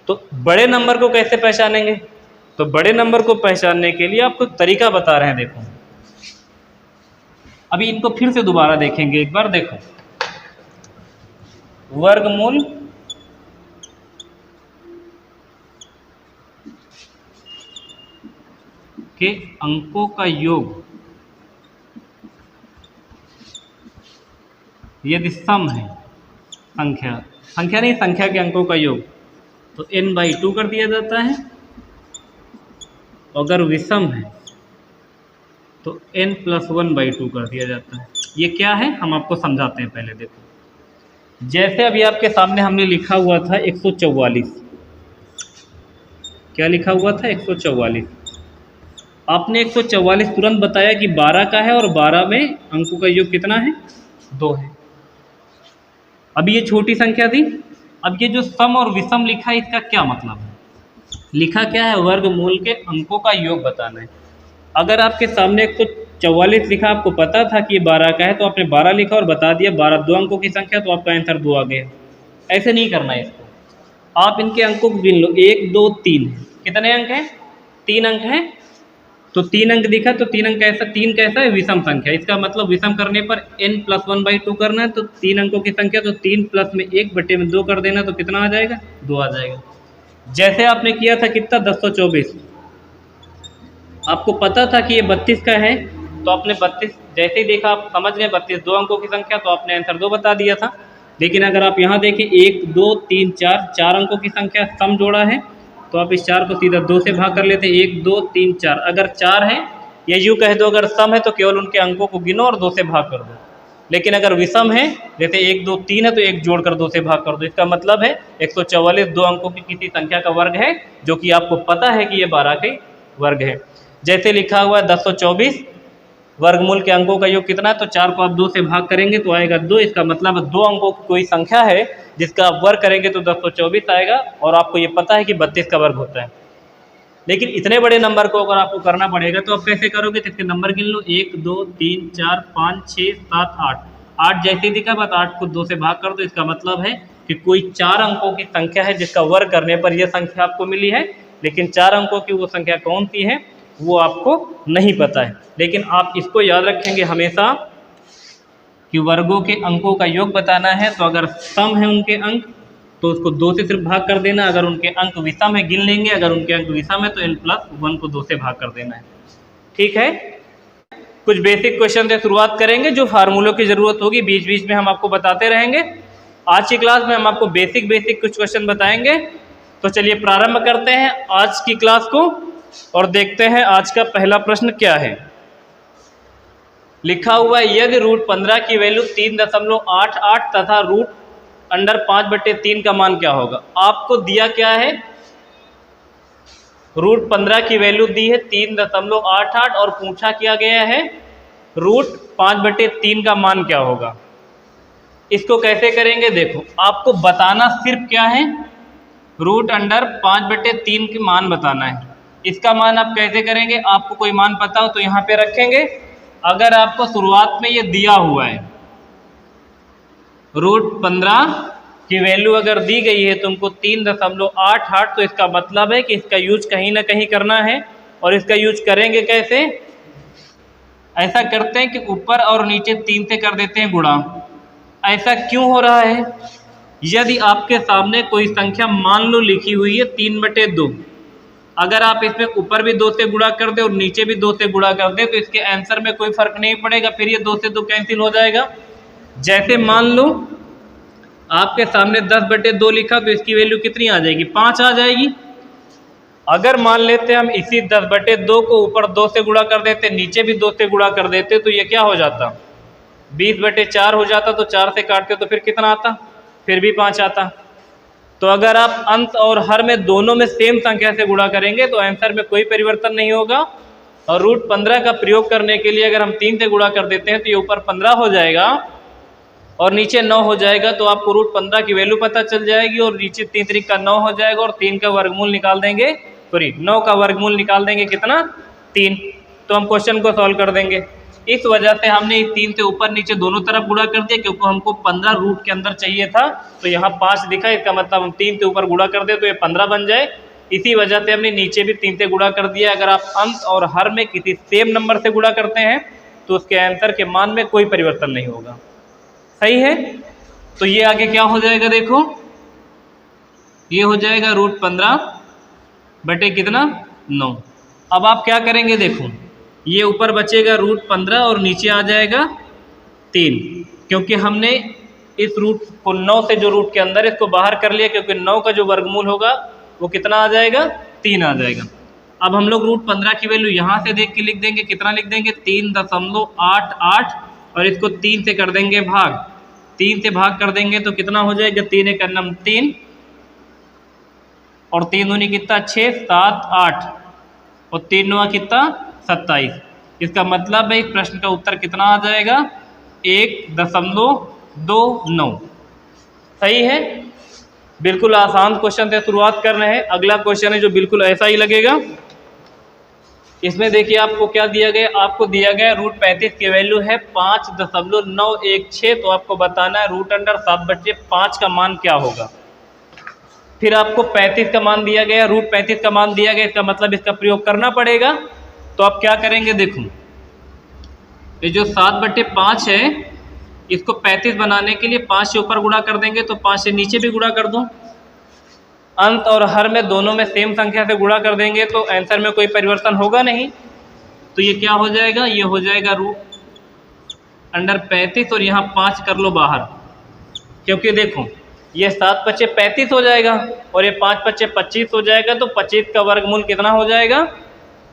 तो बड़े नंबर को कैसे पहचानेंगे, तो बड़े नंबर को पहचानने के लिए आपको तरीका बता रहे हैं। देखो अभी इनको फिर से दोबारा देखेंगे एक बार। देखो वर्गमूल के अंकों का योग यदि सम है, संख्या नहीं, संख्या के अंकों का योग, तो n/2 कर दिया जाता है। अगर विषम है तो n+1/2 कर दिया जाता है। ये क्या है हम आपको समझाते हैं पहले। देखो जैसे अभी आपके सामने हमने लिखा हुआ था 144, क्या लिखा हुआ था 144, आपने 144 तुरंत बताया कि 12 का है और 12 में अंकों का योग कितना है, 2 है। अभी ये छोटी संख्या थी। अब ये जो सम और विषम लिखा है इसका क्या मतलब है, लिखा क्या है, वर्गमूल के अंकों का योग बताना है। अगर आपके सामने 144 लिखा, आपको पता था कि ये 12 का है, तो आपने 12 लिखा और बता दिया 12 2 अंकों की संख्या, तो आपका आंसर 2 आ गया। ऐसे नहीं करना है इसको। आप इनके अंकों को गिन लो, 1 2 3 है, कितने अंक हैं, 3 अंक हैं। तो 3 अंक दिखा तो 3 अंक कैसा, 3 कैसा है, विषम संख्या। इसका मतलब विषम करने पर n+1/2 करना है, तो 3 अंकों की संख्या, तो 3 प्लस में 1/2 कर देना, तो कितना आ जाएगा, 2 आ जाएगा। जैसे आपने किया था कितना, 1024, आपको पता था कि ये 32 का है, तो आपने 32 जैसे ही देखा आप समझ गए 32 2 अंकों की संख्या, तो आपने आंसर 2 बता दिया था। लेकिन अगर आप यहाँ देखें 1 2 3 4 अंकों की संख्या सम जोड़ा है, तो आप इस 4 को सीधा 2 से भाग कर लेते हैं, 1 2 3 4। अगर 4 है या यूँ कह दो अगर सम है तो केवल उनके अंकों को गिनो और 2 से भाग कर दो। लेकिन अगर विषम है, जैसे 1 2 3 है, तो 1 जोड़कर 2 से भाग कर दो। इसका मतलब है 144 2 अंकों की किसी संख्या का वर्ग है, जो कि आपको पता है कि ये 12 के वर्ग है। जैसे लिखा हुआ है 1024, वर्गमूल के अंकों का योग कितना है, तो 4 को आप 2 से भाग करेंगे तो आएगा 2। इसका मतलब 2 अंकों की कोई संख्या है जिसका आप वर्ग करेंगे तो 1024 आएगा, और आपको ये पता है कि 32 का वर्ग होता है। लेकिन इतने बड़े नंबर को अगर आपको करना पड़ेगा तो आप कैसे करोगे, तो इसके नंबर गिन लो, 1 2 3 4 5 6 7 8। 8 जैसे ही दिखा, बस 8 को 2 से भाग कर दो। इसका मतलब है कि कोई 4 अंकों की संख्या है जिसका वर्ग करने पर यह संख्या आपको मिली है, लेकिन 4 अंकों की वो संख्या कौन सी है वो आपको नहीं पता है। लेकिन आप इसको याद रखेंगे हमेशा कि वर्गों के अंकों का योग बताना है, तो अगर सम है उनके अंक तो उसको 2 से सिर्फ भाग कर देना। अगर उनके अंक विषम है गिन लेंगे, अगर उनके अंक विषम है तो n+1 को 2 से भाग कर देना है। ठीक है। कुछ बेसिक क्वेश्चन से शुरुआत करेंगे, जो फार्मूलों की ज़रूरत होगी बीच बीच में हम आपको बताते रहेंगे। आज की क्लास में हम आपको बेसिक कुछ क्वेश्चन बताएंगे। तो चलिए प्रारंभ करते हैं आज की क्लास को और देखते हैं आज का पहला प्रश्न क्या है। लिखा हुआ है यदि √15 की वैल्यू 3.88 तथा √5/3 का मान क्या होगा। आपको दिया क्या है, √15 की वैल्यू दी है 3.88 और पूछा किया गया है √5/3 का मान क्या होगा। इसको कैसे करेंगे, देखो आपको बताना सिर्फ क्या है, √5/3 के मान बताना है। इसका मान आप कैसे करेंगे, आपको कोई मान पता हो तो यहाँ पे रखेंगे। अगर आपको शुरुआत में ये दिया हुआ है √15 की वैल्यू अगर दी गई है तुमको 3.88, तो इसका मतलब है कि इसका यूज कहीं ना कहीं करना है। और इसका यूज करेंगे कैसे, ऐसा करते हैं कि ऊपर और नीचे 3 से कर देते हैं गुणा। ऐसा क्यों हो रहा है, यदि आपके सामने कोई संख्या मान लो लिखी हुई है 3/2, अगर आप इसमें ऊपर भी 2 से गुणा कर दे और नीचे भी 2 से गुणा कर दे तो इसके आंसर में कोई फर्क नहीं पड़ेगा, फिर ये 2 से 2 कैंसिल हो जाएगा। जैसे मान लो आपके सामने 10/2 लिखा, तो इसकी वैल्यू कितनी आ जाएगी, 5 आ जाएगी। अगर मान लेते हम इसी 10/2 को ऊपर 2 से गुणा कर देते, नीचे भी 2 से गुणा कर देते, तो ये क्या हो जाता, 20/4 हो जाता। तो 4 से काटते तो फिर कितना आता, फिर भी 5 आता। तो अगर आप अंश और हर में दोनों में सेम संख्या से गुणा करेंगे तो आंसर में कोई परिवर्तन नहीं होगा, और रूट 15 का प्रयोग करने के लिए अगर हम 3 से गुणा कर देते हैं तो ये ऊपर 15 हो जाएगा और नीचे 9 हो जाएगा, तो आपको रूट 15 की वैल्यू पता चल जाएगी और नीचे 3 3 का 9 हो जाएगा और 3 का वर्गमूल निकाल देंगे, सॉरी 9 का वर्गमूल निकाल देंगे कितना, 3। तो हम क्वेश्चन को सॉल्व कर देंगे। इस वजह से हमने इस 3 से ऊपर नीचे दोनों तरफ गुणा कर दिया, क्योंकि हमको 15 रूट के अंदर चाहिए था, तो यहाँ 5 दिखा, इसका मतलब हम 3 से ऊपर गुणा कर दे तो ये 15 बन जाए। इसी वजह से हमने नीचे भी 3 से गुणा कर दिया। अगर आप अंश और हर में किसी सेम नंबर से गुणा करते हैं तो उसके आंसर के मान में कोई परिवर्तन नहीं होगा। सही है, तो ये आगे क्या हो जाएगा, देखो ये हो जाएगा रूट 15 बटे कितना, 9। अब आप क्या करेंगे, देखो ये ऊपर बचेगा रूट 15 और नीचे आ जाएगा 3, क्योंकि हमने इस रूट को 9 से जो रूट के अंदर इसको बाहर कर लिया, क्योंकि 9 का जो वर्गमूल होगा वो कितना आ जाएगा, 3 आ जाएगा। अब हम लोग रूट 15 की वैल्यू यहाँ से देख के लिख देंगे, कितना लिख देंगे, 3.88 और इसको 3 से कर देंगे भाग, 3 से भाग कर देंगे तो कितना हो जाएगा, 3 एक नम 3 और 3 दूनी कितना 6 7 8 और 3 नवा कितना 27। इसका मतलब है इस प्रश्न का उत्तर कितना आ जाएगा, 1.29। सही है, बिल्कुल आसान क्वेश्चन से शुरुआत कर रहे हैं। अगला क्वेश्चन है जो बिल्कुल ऐसा ही लगेगा। इसमें देखिए आपको क्या दिया गया, आपको दिया गया रूट 35 की वैल्यू है 5.916, तो आपको बताना है रूट अंडर 7/5 का मान क्या होगा। फिर आपको 35 का मान दिया गया, रूट 35 का मान दिया गया, इसका मतलब इसका प्रयोग करना पड़ेगा। तो आप क्या करेंगे, देखो ये जो 7/5 है इसको 35 बनाने के लिए 5 से ऊपर गुणा कर देंगे, तो 5 से नीचे भी गुणा कर दो। अंत और हर में दोनों में सेम संख्या से गुणा कर देंगे तो आंसर में कोई परिवर्तन होगा नहीं। तो ये क्या हो जाएगा, ये हो जाएगा रूट अंडर 35 और यहाँ 5 कर लो बाहर, क्योंकि देखो ये 7 5 35 हो जाएगा और ये 5 5 25 हो जाएगा, तो 25 का वर्गमूल कितना हो जाएगा,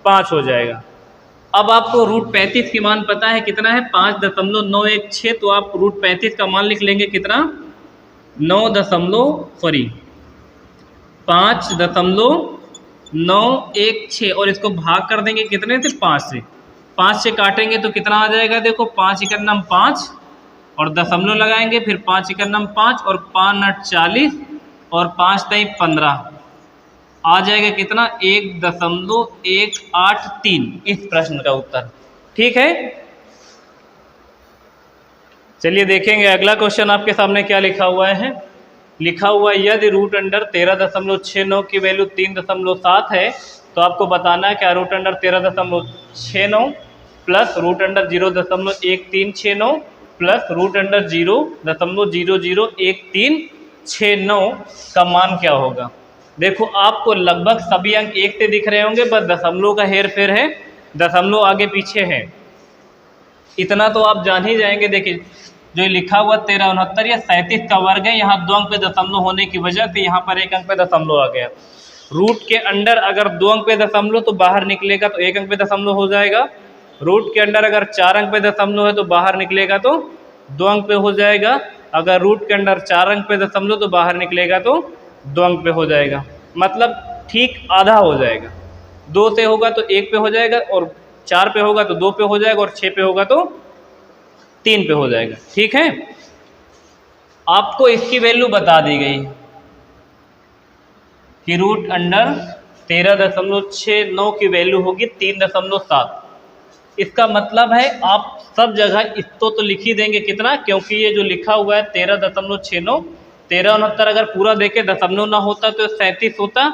5 हो जाएगा। अब आपको रूट 35 की मान पता है कितना है, 5.916, तो आप रूट 35 का मान लिख लेंगे कितना, 5.916 और इसको भाग कर देंगे कितने से, 5 से। 5 से काटेंगे तो कितना आ जाएगा, देखो 5 × 5 और दशमलव लगाएंगे, फिर 5 × 5 और 5 × 40 और 5 × 15 आ जाएगा कितना, 1.183 इस प्रश्न का उत्तर। ठीक है, चलिए देखेंगे अगला क्वेश्चन आपके सामने क्या लिखा हुआ है। लिखा हुआ है यदि रूट अंडर 13.69 की वैल्यू 3.7 है, तो आपको बताना है क्या root under 13.69 plus root under 0.1369 plus root under 0.001369 का मान क्या होगा। देखो आपको लगभग सभी अंक 1 से दिख रहे होंगे, बस दशमलव का हेर फेर है, दशमलव आगे पीछे है, इतना तो आप जान ही जाएंगे। देखिए जो लिखा हुआ 1369 या 37 का वर्ग है, यहाँ 2 अंक पे दशमलव होने की वजह से यहाँ पर 1 अंक पे दशमलव आ गया। रूट के अंडर अगर 2 अंक पे दशमलव तो बाहर निकलेगा तो 1 अंक पे दशमलव हो जाएगा। रूट के अंडर अगर 4 अंक पे दशमलव है तो बाहर निकलेगा तो 2 अंक पे हो जाएगा। अगर रूट के अंडर 4 अंक पे दशमलव तो बाहर निकलेगा तो 2 अंक पे हो जाएगा, मतलब ठीक आधा हो जाएगा। 2 से होगा तो 1 पे हो जाएगा और 4 पे होगा तो 2 पे हो जाएगा और 6 पे होगा तो 3 पे हो जाएगा। ठीक है, आपको इसकी वैल्यू बता दी गई कि रूट अंडर 13.69 की वैल्यू होगी 3.7। इसका मतलब है आप सब जगह इसको तो लिख ही देंगे कितना, क्योंकि ये जो लिखा हुआ है 13.69 1369 अगर पूरा देखे दशमलव ना होता तो 37 होता,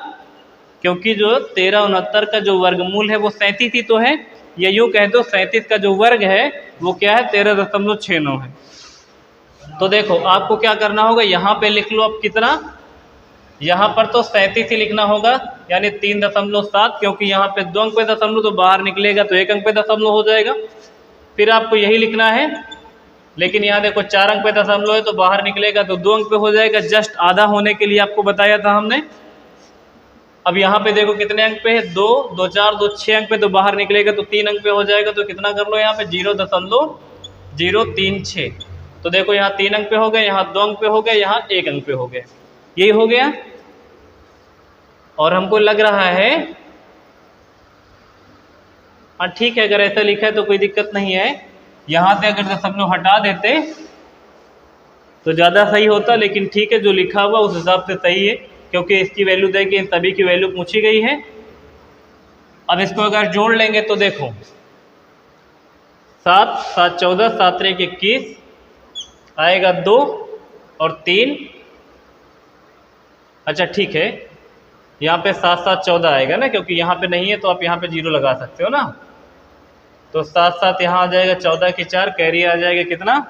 क्योंकि जो 1369 का जो वर्गमूल है वो 37 ही तो है, या यूँ कह दो 37 का जो वर्ग है वो क्या है 13.69 है। तो देखो आपको क्या करना होगा, यहाँ पे लिख लो अब कितना, यहाँ पर तो 37 ही लिखना होगा, यानी 3.7, क्योंकि यहाँ पे 2 अंक पे दशमलव तो बाहर निकलेगा तो 1 अंक पे दशमलव हो जाएगा। फिर आपको यही लिखना है, लेकिन यहाँ देखो 4 अंक पे दशमलव है तो बाहर निकलेगा तो 2 अंक पे हो जाएगा, जस्ट आधा होने के लिए आपको बताया था हमने। अब यहाँ पे देखो कितने अंक पे है, 2 2 4 2 6 अंक पे तो बाहर निकलेगा तो 3 अंक पे हो जाएगा, तो कितना कर लो यहाँ पे 0.036। तो देखो यहाँ 3 अंक पे हो गए, यहाँ 2 अंक पे हो गए, यहाँ 1 अंक पे हो गए, यही हो गया। और हमको लग रहा है हाँ ठीक है, अगर ऐसा लिखा है तो कोई दिक्कत नहीं है। यहाँ से अगर दशमलव हटा देते तो ज़्यादा सही होता, लेकिन ठीक है जो लिखा हुआ उस हिसाब से सही है, क्योंकि इसकी वैल्यू देखिए इन सभी की वैल्यू पूछी गई है। अब इसको अगर जोड़ लेंगे तो देखो 7 7 14 7 3 21 आएगा 2 और 3। अच्छा ठीक है, यहाँ पे 7 7 14 आएगा ना, क्योंकि यहाँ पे नहीं है तो आप यहाँ पे 0 लगा सकते हो ना। तो 7 7 यहाँ आ जाएगा 14 की 4, कैरी आ जाएगा कितना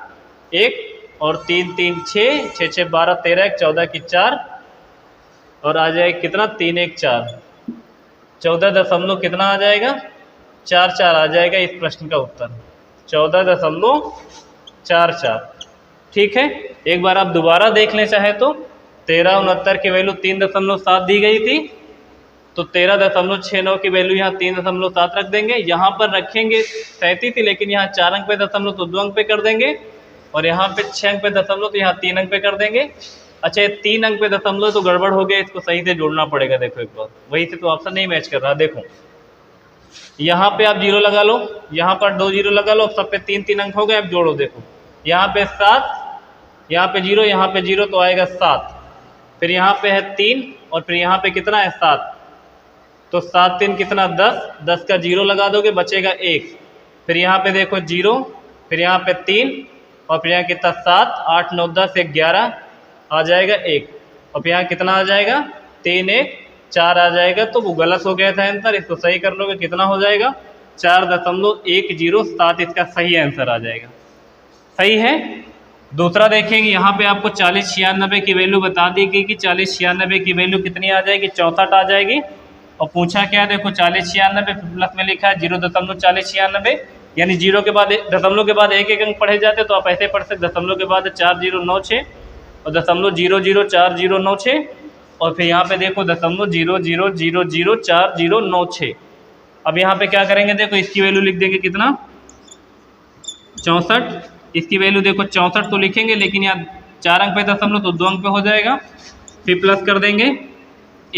1, और 3 3 6 6 6 12 13 1 14 की 4, और आ जाएगा कितना 3 1 4, 14 दशमलव कितना आ जाएगा 4 4 आ जाएगा इस प्रश्न का उत्तर 14.44। ठीक है, एक बार आप दोबारा देख लें चाहे तो 13 69 की वैल्यू 3.7 दी गई थी, तो 13.69 की वैल्यू यहाँ 3.7 रख देंगे। यहाँ पर रखेंगे 37 थी, लेकिन यहाँ 4 अंक पे दशमलव तो 2 अंक पे कर देंगे, और यहाँ पे 6 अंक पे दशमलव तो यहाँ 3 अंक पे कर देंगे। अच्छा ये 3 अंक पे दशमलव तो गड़बड़ हो गया, इसको सही से जोड़ना पड़ेगा। देखो एक बार, वही से तो ऑप्शन नहीं मैच कर रहा। देखो यहाँ पे आप 0 लगा लो, यहाँ पर 2 0 लगा लो, सब पे 3 3 अंक हो गए। अब जोड़ो, देखो यहाँ पे 7, यहाँ पे 0, यहाँ पे 0 तो आएगा 7, फिर यहाँ पे है 3, और फिर यहाँ पे कितना है 7, तो 7 3 कितना 10, 10 का 0 लगा दोगे बचेगा 1, फिर यहाँ पे देखो 0, फिर यहाँ पे 3, और फिर यहाँ कितना 7 8 9 10 11 आ जाएगा 1, और फिर यहाँ कितना आ जाएगा 3 1 4 आ जाएगा। तो वो गलत हो गया था आंसर, इसको सही कर लोगे कितना हो जाएगा 4.107 इसका सही आंसर आ जाएगा। सही है। दूसरा देखेंगे, यहाँ पे आपको 40 96 की वैल्यू बता दी गई कि 40 96 की वैल्यू कितनी आ जाएगी 64 आ जाएगी। और पूछा क्या, देखो 40 96 प्लस में लिखा है 0.40 96, यानी 0 के बाद दशमलव के बाद एक एक अंक पढ़े जाते तो आप ऐसे पढ़ सकते दशमलव के बाद 4096 और दशमलव 004096, और फिर यहाँ पे देखो दशमलव 00004096। अब यहाँ पे क्या करेंगे, देखो इसकी वैल्यू लिख देंगे कितना 64, इसकी वैल्यू देखो 64 तो लिखेंगे, लेकिन यहाँ 4 अंक पे दशमलव तो 2 अंक पे हो जाएगा, फिर प्लस कर देंगे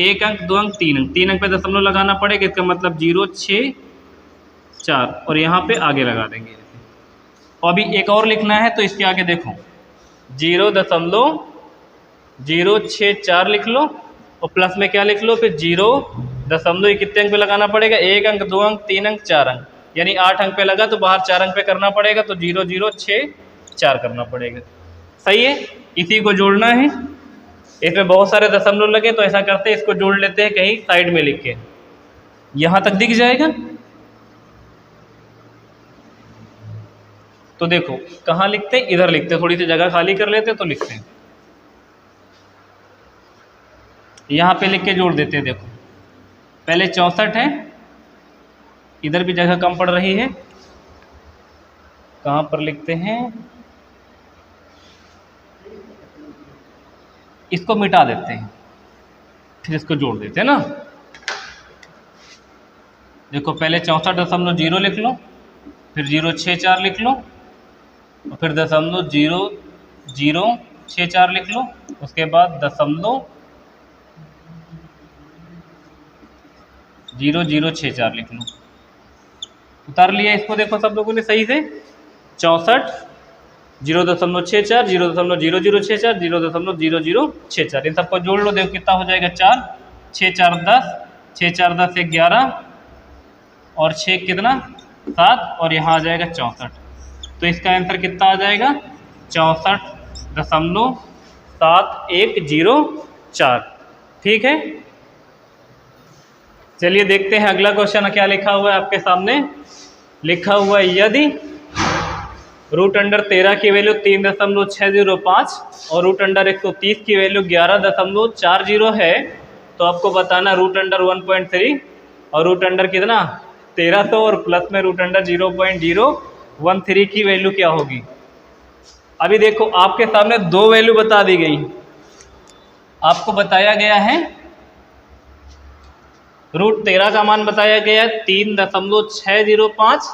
1 अंक 2 अंक 3 अंक, 3 अंक पे दशमलव लगाना पड़ेगा, इसका मतलब 0 6 4, और यहाँ पे आगे लगा देंगे। और अभी एक और लिखना है, तो इसके आगे देखो 0.064 लिख लो, और प्लस में क्या लिख लो फिर 0 दशमलव कितने अंक पे लगाना पड़ेगा 1 अंक 2 अंक 3 अंक 4 अंक, यानी 8 अंक पे लगा तो बाहर 4 अंक पे करना पड़ेगा, तो 0064 करना पड़ेगा। सही है, इसी को जोड़ना है। इसमें बहुत सारे दशमलव लगे तो ऐसा करते हैं इसको जोड़ लेते हैं कहीं साइड में लिख के, यहाँ तक दिख जाएगा। तो देखो कहाँ लिखते हैं, इधर लिखते हैं, थोड़ी सी जगह खाली कर लेते हैं तो लिखते हैं, यहाँ पे लिख के जोड़ देते हैं। देखो पहले 64 है, इधर भी जगह कम पड़ रही है, कहाँ पर लिखते हैं, इसको मिटा देते हैं, फिर इसको जोड़ देते हैं ना। देखो पहले 64.0 लिख लो, फिर 064 लिख लो, और फिर 0.0064 लिख लो, उसके बाद 0.0064 लिख लो। उतार लिया इसको, देखो सब लोगों ने सही से 64 0.64 0.0064 0.0064, इन सबको जोड़ लो, देखो कितना हो जाएगा 4 6 4 10 6 4 10 11 और 6 कितना 7, और यहाँ आ जाएगा 64। तो इसका आंसर कितना आ जाएगा 64.7104। ठीक है, चलिए देखते हैं अगला क्वेश्चन क्या लिखा हुआ है आपके सामने। लिखा हुआ है यदि √13 की वैल्यू 3.605 और √130 की वैल्यू 11.40 है, तो आपको बताना √1.3 और √, कितना 1300 और प्लस में √0.013 की वैल्यू क्या होगी। अभी देखो आपके सामने दो वैल्यू बता दी गई, आपको बताया गया है √13 का मान बताया गया है 3.605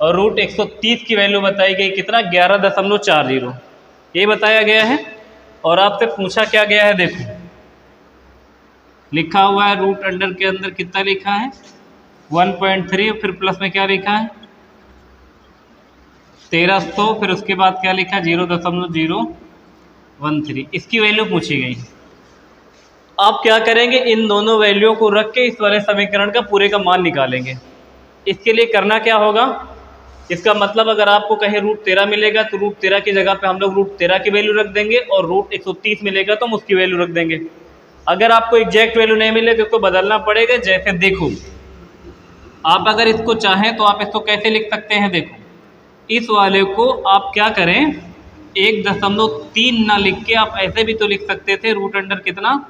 और √130 की वैल्यू बताई गई कितना 11.40, ये बताया गया है। और आपसे पूछा क्या गया है, देखो लिखा हुआ है √, के अंदर कितना लिखा है 1.3, फिर प्लस में क्या लिखा है 1300, फिर उसके बाद क्या लिखा है 0.013, इसकी वैल्यू पूछी गई। आप क्या करेंगे, इन दोनों वैल्यूओं को रख के इस वाले समीकरण का पूरे का मान निकालेंगे। इसके लिए करना क्या होगा, इसका मतलब अगर आपको कहीं √13 मिलेगा तो √13 की जगह पे हम लोग √13 की वैल्यू रख देंगे, और √130 मिलेगा तो हम उसकी वैल्यू रख देंगे। अगर आपको एग्जैक्ट वैल्यू नहीं मिले तो इसको बदलना पड़ेगा। जैसे देखो, आप अगर इसको चाहें तो आप इसको कैसे लिख सकते हैं, देखो इस वाले को आप क्या करें, 1.3 ना लिख के आप ऐसे भी तो लिख सकते थे, रूट अंडर कितना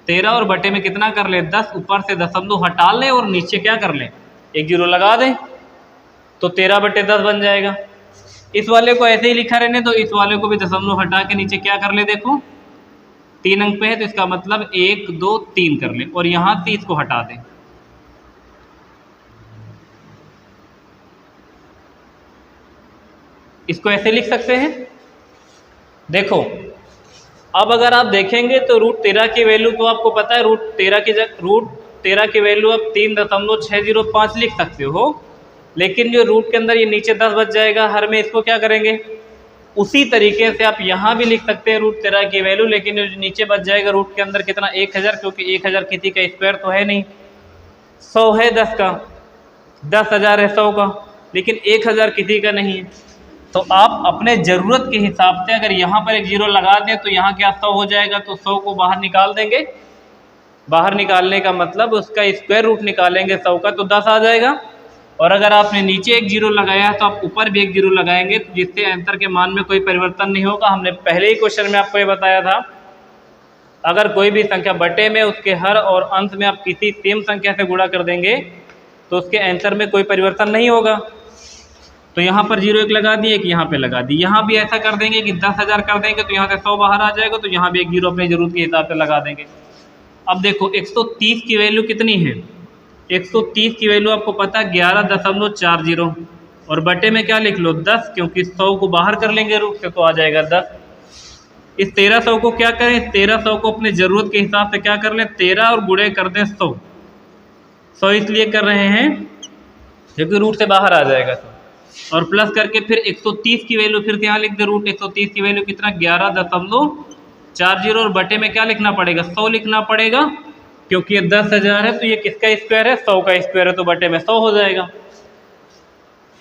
13 और बटे में कितना कर ले 10, ऊपर से दशमलव हटा लें और नीचे क्या कर लें 1 जीरो लगा दें, तो 13/10 बन जाएगा। इस वाले को ऐसे ही लिखा रहने तो इस वाले को भी दशमलव हटा के नीचे क्या कर ले, देखो 3 अंक पे है तो इसका मतलब 1 2 3 कर ले, और यहाँ से इसको हटा दें। इसको ऐसे लिख सकते हैं। देखो अब अगर आप देखेंगे तो √13 की वैल्यू तो आपको पता है, √13 की वैल्यू आप 3.605 लिख सकते हो, लेकिन जो रूट के अंदर ये नीचे 10 बच जाएगा हर में, इसको क्या करेंगे उसी तरीके से आप यहाँ भी लिख सकते हैं √13 की वैल्यू, लेकिन जो नीचे बच जाएगा रूट के अंदर कितना 1000, क्योंकि 1000 किसी का स्क्वायर तो है नहीं, 100 है 10 का, 10,000 है 100 का, लेकिन 1000 किसी का नहीं है। तो आप अपने ज़रूरत के हिसाब से अगर यहाँ पर 1 जीरो लगा दें तो यहाँ क्या 100 हो जाएगा, तो 100 को बाहर निकाल देंगे। बाहर निकालने का मतलब उसका स्क्वायर रूट निकालेंगे 100 का, तो 10 आ जाएगा। और अगर आपने नीचे 1 जीरो लगाया है तो आप ऊपर भी 1 जीरो लगाएंगे, तो जिससे आंसर के मान में कोई परिवर्तन नहीं होगा। हमने पहले ही क्वेश्चन में आपको ये बताया था, अगर कोई भी संख्या बटे में उसके हर और अंश में आप किसी सेम संख्या से गुणा कर देंगे तो उसके आंसर में कोई परिवर्तन नहीं होगा। तो यहाँ पर 0 1 लगा दी, एक यहाँ पे लगा दी। यहाँ भी ऐसा कर देंगे कि 10,000 कर देंगे तो यहाँ से 100 बाहर आ जाएगा, तो यहाँ भी 1 जीरो अपनी ज़रूरत के हिसाब से लगा देंगे। अब देखो 130 की वैल्यू कितनी है, 130 की वैल्यू आपको पता है 11.40, और बटे में क्या लिख लो 10, क्योंकि 100 को बाहर कर लेंगे रूट से तो आ जाएगा 10। इस 1300 को क्या करें, 1300 को अपने ज़रूरत के हिसाब से क्या कर लें 13 और गुणे कर दें 100। 100 इसलिए कर रहे हैं क्योंकि रूट से बाहर आ जाएगा तो, और प्लस करके फिर 130 की वैल्यू फिर से यहाँ लिख दे, √130 की वैल्यू कितना 11.40, और बटे में क्या लिखना पड़ेगा 100 लिखना पड़ेगा, क्योंकि ये 10,000 है तो ये किसका स्क्वायर है 100 का स्क्वायर है, तो बटे में 100 हो जाएगा।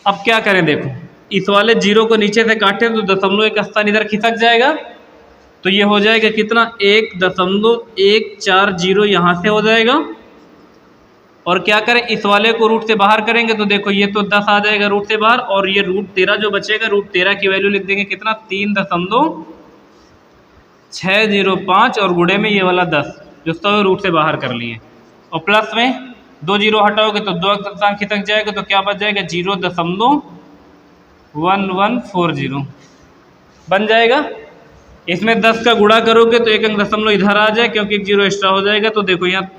अब क्या करें, देखो इस वाले जीरो को नीचे से काटें तो दशमलव एक स्थान इधर खिसक जाएगा, तो ये हो जाएगा कितना 1.140 यहाँ से हो जाएगा। और क्या करें, इस वाले को रूट से बाहर करेंगे तो देखो ये तो 10 आ जाएगा रूट से बाहर, और ये √13 जो बचेगा, √13 की वैल्यू लिख देंगे कितना 3.605, और गुणे में ये वाला 10 जो 100 रूट से बाहर कर लिए, और प्लस में 2 जीरो हटाओगे तो 2 स्थान खिसक जाएगा, तो क्या बच जाएगा 0.1140 बन जाएगा। इसमें 10 का गुणा करोगे तो 1 अंक दशमलव इधर आ जाए, क्योंकि 1 जीरो एक्स्ट्रा हो जाएगा, तो देखो यहाँ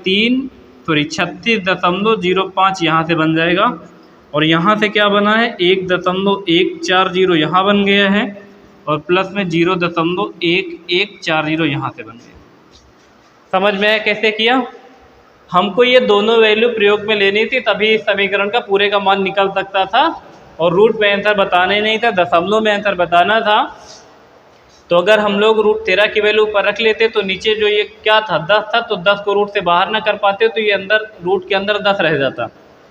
36.05 यहाँ से बन जाएगा, और यहाँ से क्या बना है 1.140 यहाँ बन गया है, और प्लस में 0.1140 यहाँ से बन गया। समझ में आया कैसे किया? हमको ये दोनों वैल्यू प्रयोग में लेनी थी, तभी इस समीकरण का पूरे का मान निकल सकता था, और रूट में आंसर बताने नहीं था, दशमलव में आंसर बताना था। तो अगर हम लोग √13 की वैल्यू ऊपर रख लेते तो नीचे जो ये क्या था 10 था, तो 10 को रूट से बाहर ना कर पाते तो ये अंदर रूट के अंदर 10 रह जाता।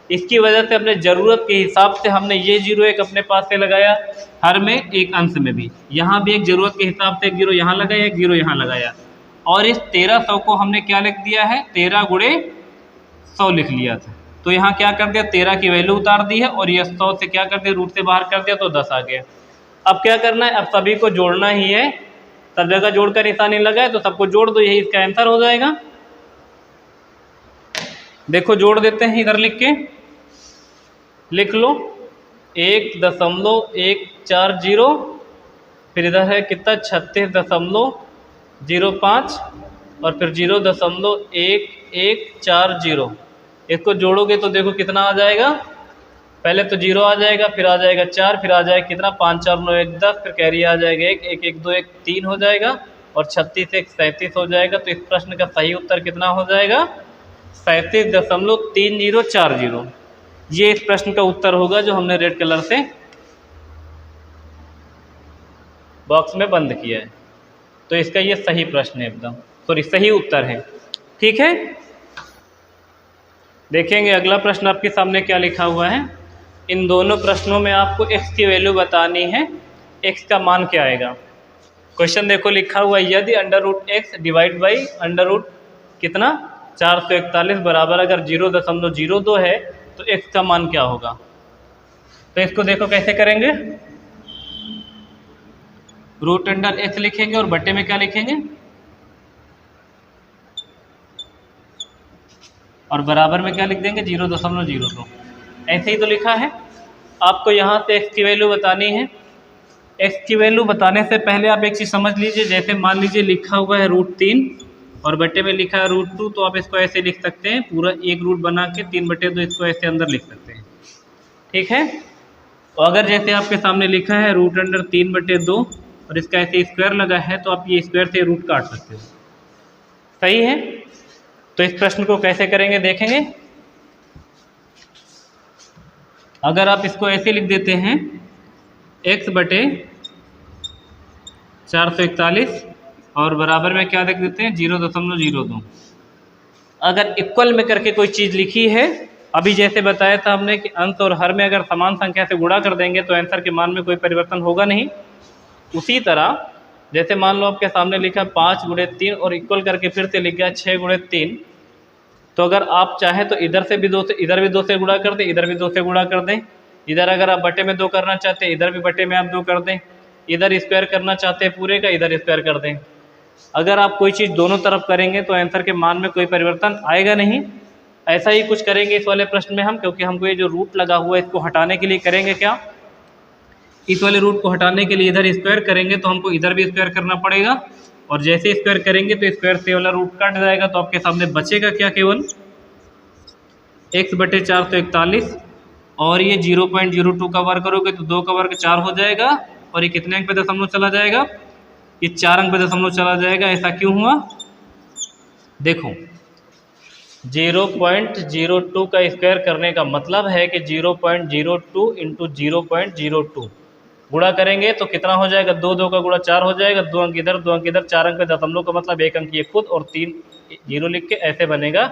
इसकी वजह से अपने ज़रूरत के हिसाब से हमने ये 0 एक अपने पास से लगाया, हर में एक अंश में भी, यहाँ भी एक ज़रूरत के हिसाब से 1 जीरो यहाँ लगाया, 1 जीरो यहाँ लगाया, और इस 1300 को हमने क्या लिख दिया है 13 गुणे 100 लिख लिया था। तो यहाँ क्या कर दिया 13 की वैल्यू उतार दी है, और ये 100 से क्या कर दिया रूट से बाहर कर दिया, तो 10 आ गया। अब क्या करना है, अब सभी को जोड़ना ही है, सब जगह जोड़ कर निशानी लगाए तो सबको जोड़ दो, यही इसका आंसर हो जाएगा। देखो जोड़ देते हैं, इधर लिख के लिख लो 1.140, फिर इधर है कितना 36.05, और फिर 0.1140। इसको जोड़ोगे तो देखो कितना आ जाएगा, पहले तो 0 आ जाएगा, फिर आ जाएगा 4, फिर आ जाएगा कितना 5 4 9 1 10, फिर कैरी आ जाएगा 1 1 1 2 1 3 हो जाएगा, और 36 1 37 हो जाएगा। तो इस प्रश्न का सही उत्तर कितना हो जाएगा 37.3040। ये इस प्रश्न का उत्तर होगा जो हमने रेड कलर से बॉक्स में बंद किया है। तो इसका ये सही प्रश्न है एकदम, सॉरी सही उत्तर है। ठीक है, देखेंगे अगला प्रश्न आपके सामने क्या लिखा हुआ है। इन दोनों प्रश्नों में आपको x की वैल्यू बतानी है, x का मान क्या आएगा। क्वेश्चन देखो लिखा हुआ है, यदि √x डिवाइड बाई √ कितना 441 बराबर अगर 0.02 है तो x का मान क्या होगा। तो इसको देखो कैसे करेंगे, √x लिखेंगे और बट्टे में क्या लिखेंगे, और बराबर में क्या लिख देंगे 0.02। ऐसे ही तो लिखा है। आपको यहाँ से x की वैल्यू बतानी है। x की वैल्यू बताने से पहले आप एक चीज़ समझ लीजिए, जैसे मान लीजिए लिखा हुआ है √3 और बट्टे में लिखा है √2, तो आप इसको ऐसे लिख सकते हैं, पूरा एक रूट बना के 3/2 इसको ऐसे अंदर लिख सकते हैं। ठीक है, और अगर जैसे आपके सामने लिखा है √3/2 और इसका ऐसे स्क्वायर लगा है, तो आप ये स्क्वायर से रूट काट सकते हो। सही है, तो इस प्रश्न को कैसे करेंगे देखेंगे। अगर आप इसको ऐसे लिख देते हैं x/441 और बराबर में क्या लिख देते हैं 0.02। अगर इक्वल में करके कोई चीज़ लिखी है, अभी जैसे बताया था हमने कि अंश और हर में अगर समान संख्या से गुणा कर देंगे तो आंसर के मान में कोई परिवर्तन होगा नहीं। उसी तरह जैसे मान लो आपके सामने लिखा 5 × 3 और इक्वल करके फिर से लिख गया 6 × 3, तो अगर आप चाहें तो इधर से भी 2 से, इधर भी 2 से गुणा कर दें, इधर भी 2 से गुणा कर दें। इधर अगर आप बट्टे में 2 करना चाहते हैं, इधर भी बट्टे में आप 2 कर दें। इधर स्क्वायर करना चाहते हैं पूरे का, इधर स्क्वायर कर दें। अगर आप कोई चीज़ दोनों तरफ करेंगे तो आंसर के मान में कोई परिवर्तन आएगा नहीं। ऐसा ही कुछ करेंगे इस वाले प्रश्न में हम, क्योंकि हमको ये जो रूट लगा हुआ है इसको हटाने के लिए करेंगे क्या, इस वाले रूट को हटाने के लिए इधर स्क्वायर करेंगे, तो हमको इधर भी स्क्वायर करना पड़ेगा। और जैसे स्क्वायर करेंगे तो स्क्वायर से वाला रूट कट जाएगा, तो आपके सामने बचेगा क्या, केवल x/441 और ये 0.02 का वर्ग करोगे तो 2 का वर्ग 4 हो जाएगा, और ये कितने अंक पे दशमलव चला जाएगा, ये 4 अंक पे दशमलव चला जाएगा। ऐसा क्यों हुआ, देखो 0.02 का स्क्वायर करने का मतलब है कि 0.02 × 0.02 गुणा करेंगे तो कितना हो जाएगा, 2 का गुणा 4 हो जाएगा, 2 अंक इधर 2 अंक इधर, 4 अंक पे दशमलव का मतलब 1 अंक ये खुद और 3 जीरो लिख के ऐसे बनेगा,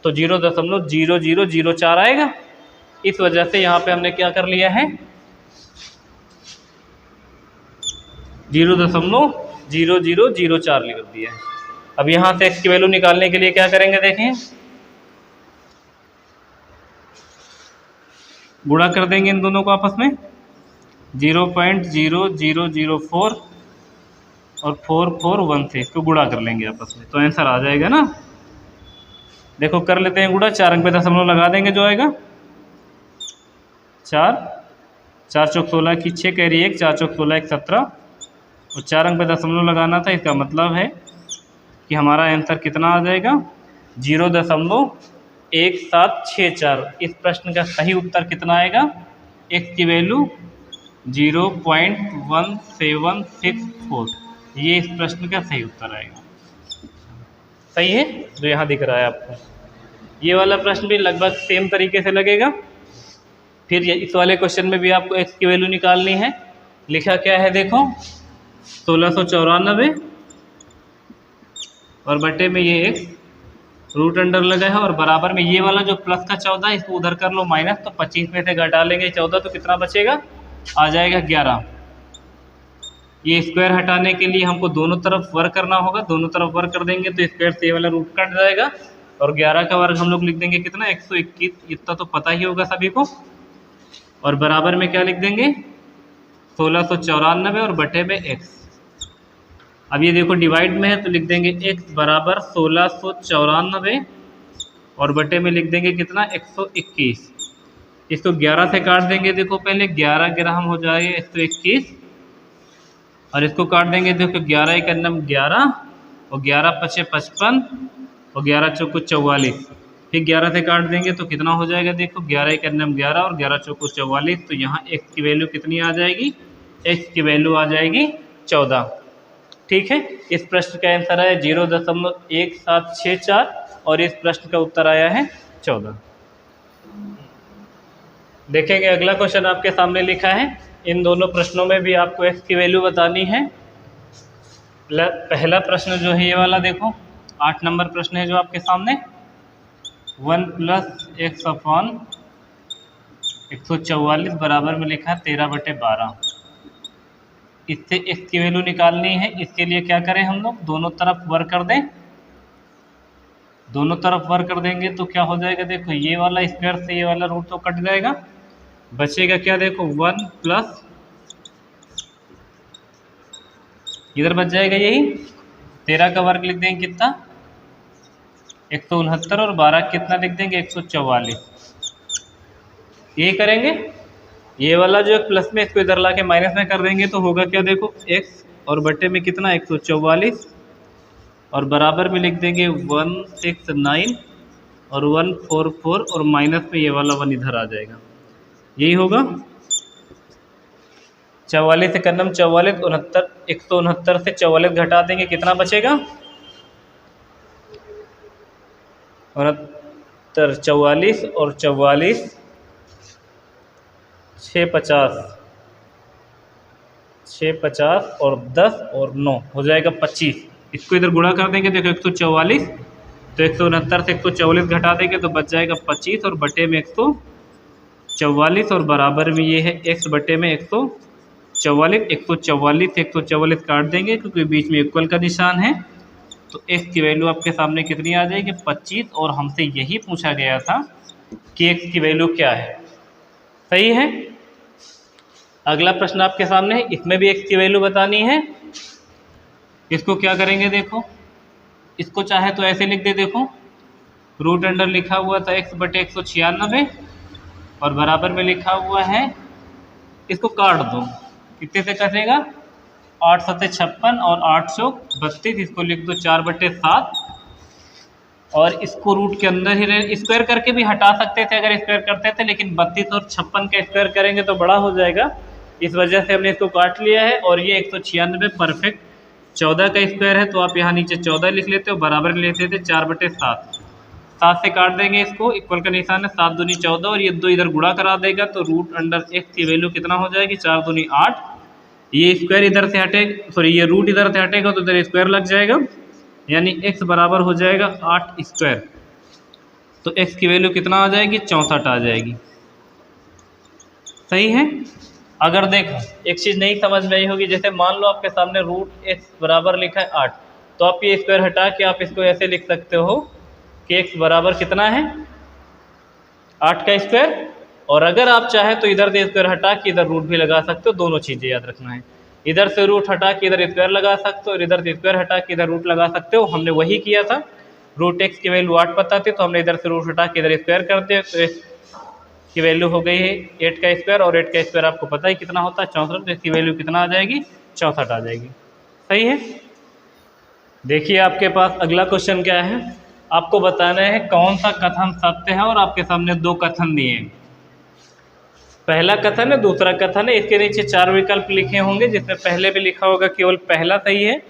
तो 0.0004 आएगा। इस वजह से यहाँ पे हमने क्या कर लिया है, 0.0004 लिख दिया है। अब यहाँ से x की वैल्यू निकालने के लिए क्या करेंगे, देखें गुणा कर देंगे इन दोनों को आपस में, 0.0004 और 441 से इसको गुणा कर लेंगे आपस में, तो आंसर आ जाएगा ना। देखो कर लेते हैं गुणा, 4 अंक पे दशमलव लगा देंगे, जो आएगा 4 चौक 16 की 6 कैरी 1, 4 चौक 16 1 17, और 4 अंक पे दशमलव लगाना था। इसका मतलब है कि हमारा आंसर कितना आ जाएगा, 0.1764। इस प्रश्न का सही उत्तर कितना आएगा, x की वैल्यू 0.1764, ये इस प्रश्न का सही उत्तर आएगा। सही है, जो यहाँ दिख रहा है आपको। ये वाला प्रश्न भी लगभग सेम तरीके से लगेगा। फिर इस वाले क्वेश्चन में भी आपको x की वैल्यू निकालनी है। लिखा क्या है देखो, 1694 और बटे में ये x रूट अंडर लगा है, और बराबर में ये वाला जो प्लस का 14 इसको उधर कर लो माइनस, तो 25 में से घटा लेंगे 14, तो कितना बचेगा, आ जाएगा 11। ये स्क्वायर हटाने के लिए हमको दोनों तरफ वर्ग करना होगा, दोनों तरफ वर्ग कर देंगे तो स्क्वायर से वाला रूट कट जाएगा, और 11 का वर्ग हम लोग लिख देंगे कितना, 121। इतना तो पता ही होगा सभी को। और बराबर में क्या लिख देंगे, 1694 और बटे में x। अब ये देखो डिवाइड में है तो लिख देंगे x बराबर 1694 और बटे में लिख देंगे कितना, 121। इसको 11 से काट देंगे, देखो पहले 11 ग्राम हो जाएगा 121, और इसको काट देंगे, देखो 11 1 11 और 11 5 55 और 11 चौको 44। फिर 11 से काट देंगे तो कितना हो जाएगा, देखो 11 1 11 और 11 चौको 44। तो यहाँ x की वैल्यू कितनी आ जाएगी, x की वैल्यू आ जाएगी 14। ठीक है, इस प्रश्न का आंसर है 0.1764 और इस प्रश्न का उत्तर आया है 14। देखेंगे अगला क्वेश्चन आपके सामने लिखा है। इन दोनों प्रश्नों में भी आपको x की वैल्यू बतानी है। पहला प्रश्न जो है ये वाला देखो, 8 नंबर प्रश्न है जो आपके सामने, 1 + x/144 बराबर में लिखा है 13/12। इससे x की वैल्यू निकालनी है। इसके लिए क्या करें हम लोग, दोनों तरफ वर्क कर दें। दोनों तरफ वर्क कर देंगे तो क्या हो जाएगा, देखो ये वाला स्क्वायर से ये वाला रूट तो कट जाएगा, बचेगा क्या, देखो 1 प्लस इधर बच जाएगा यही 13 का वर्ग लिख देंगे कितना, 169, और 12 कितना लिख देंगे 144। ये करेंगे, ये वाला जो प्लस में इसको इधर ला के माइनस में कर देंगे तो होगा क्या, देखो x और बटे में कितना 144 और बराबर में लिख देंगे 169 और 144 और माइनस में ये वाला 1 इधर आ जाएगा। यही होगा 44 से करना 44, 169 से 44 घटा देंगे, कितना बचेगा 69, 44 और 44 650 और 10 और 9 हो जाएगा 25। इसको इधर गुणा कर देंगे, देखो 144 तो 169 से 144 घटा देंगे तो बच जाएगा 25 और बटे में 144 और बराबर में ये है x बटे में 144 से 144 काट देंगे क्योंकि बीच में इक्वल का निशान है। तो x की वैल्यू आपके सामने कितनी आ जाएगी 25, और हमसे यही पूछा गया था कि x की वैल्यू क्या है। सही है। अगला प्रश्न आपके सामने है, इसमें भी x की वैल्यू बतानी है। इसको क्या करेंगे, देखो इसको चाहे तो ऐसे लिख दे, देखो रूट अंडर लिखा हुआ था x बटे 196 और बराबर में लिखा हुआ है, इसको काट दो, कितने से कटेगा 8 × 7 = 56 और 8 × 32, इसको लिख दो 4/7 और इसको रूट के अंदर ही स्क्वायर करके भी हटा सकते थे अगर स्क्वायर करते थे, लेकिन 32 और 56 का स्क्वायर करेंगे तो बड़ा हो जाएगा, इस वजह से हमने इसको काट लिया है। और ये 196 परफेक्ट 14 का स्क्वायर है तो आप यहाँ नीचे 14 लिख लेते हो, बराबर लिख लेते थे 4/7, 7 से काट देंगे इसको, इक्वल का निशान है, 7 दूनी 14 और ये 2 इधर गुणा करा देगा तो रूट अंडर x की वैल्यू कितना हो जाएगी 4 दूनी 8। ये स्क्वायर इधर से हटे, सॉरी ये रूट इधर से हटेगा तो इधर स्क्वायर लग जाएगा, यानी x बराबर हो जाएगा 8 स्क्वायर। तो x की वैल्यू कितना आ जाएगी 64 आ जाएगी। सही है। अगर देखो एक चीज़ नहीं समझ में आई होगी, जैसे मान लो आपके सामने रूट x बराबर लिखा है 8, तो आप ये स्क्वायर हटा के आप इसको ऐसे लिख सकते हो कि x बराबर कितना है 8 का स्क्वायर, और अगर आप चाहे तो इधर से स्क्वायर हटा के इधर रूट भी लगा सकते हो, दोनों चीज़ें याद रखना है। इधर से रूट हटा के इधर स्क्वायर लगा सकते हो और इधर से स्क्वायर हटा के इधर रूट लगा सकते हो। हमने वही किया था, रूट x की वैल्यू 8 पता थी तो हमने इधर से रूट हटा के इधर स्क्वायर कर दिया, तो x की वैल्यू हो गई है 8 का स्क्वायर, और 8 का स्क्वायर आपको पता है कितना होता है 64, तो इसकी वैल्यू कितना आ जाएगी 64 आ जाएगी। सही है। देखिए आपके पास अगला क्वेश्चन क्या है, आपको बताना है कौन सा कथन सत्य है, और आपके सामने 2 कथन दिए हैं, पहला कथन है दूसरा कथन है। इसके नीचे 4 विकल्प लिखे होंगे जिसमें पहले भी लिखा होगा केवल पहला सही है,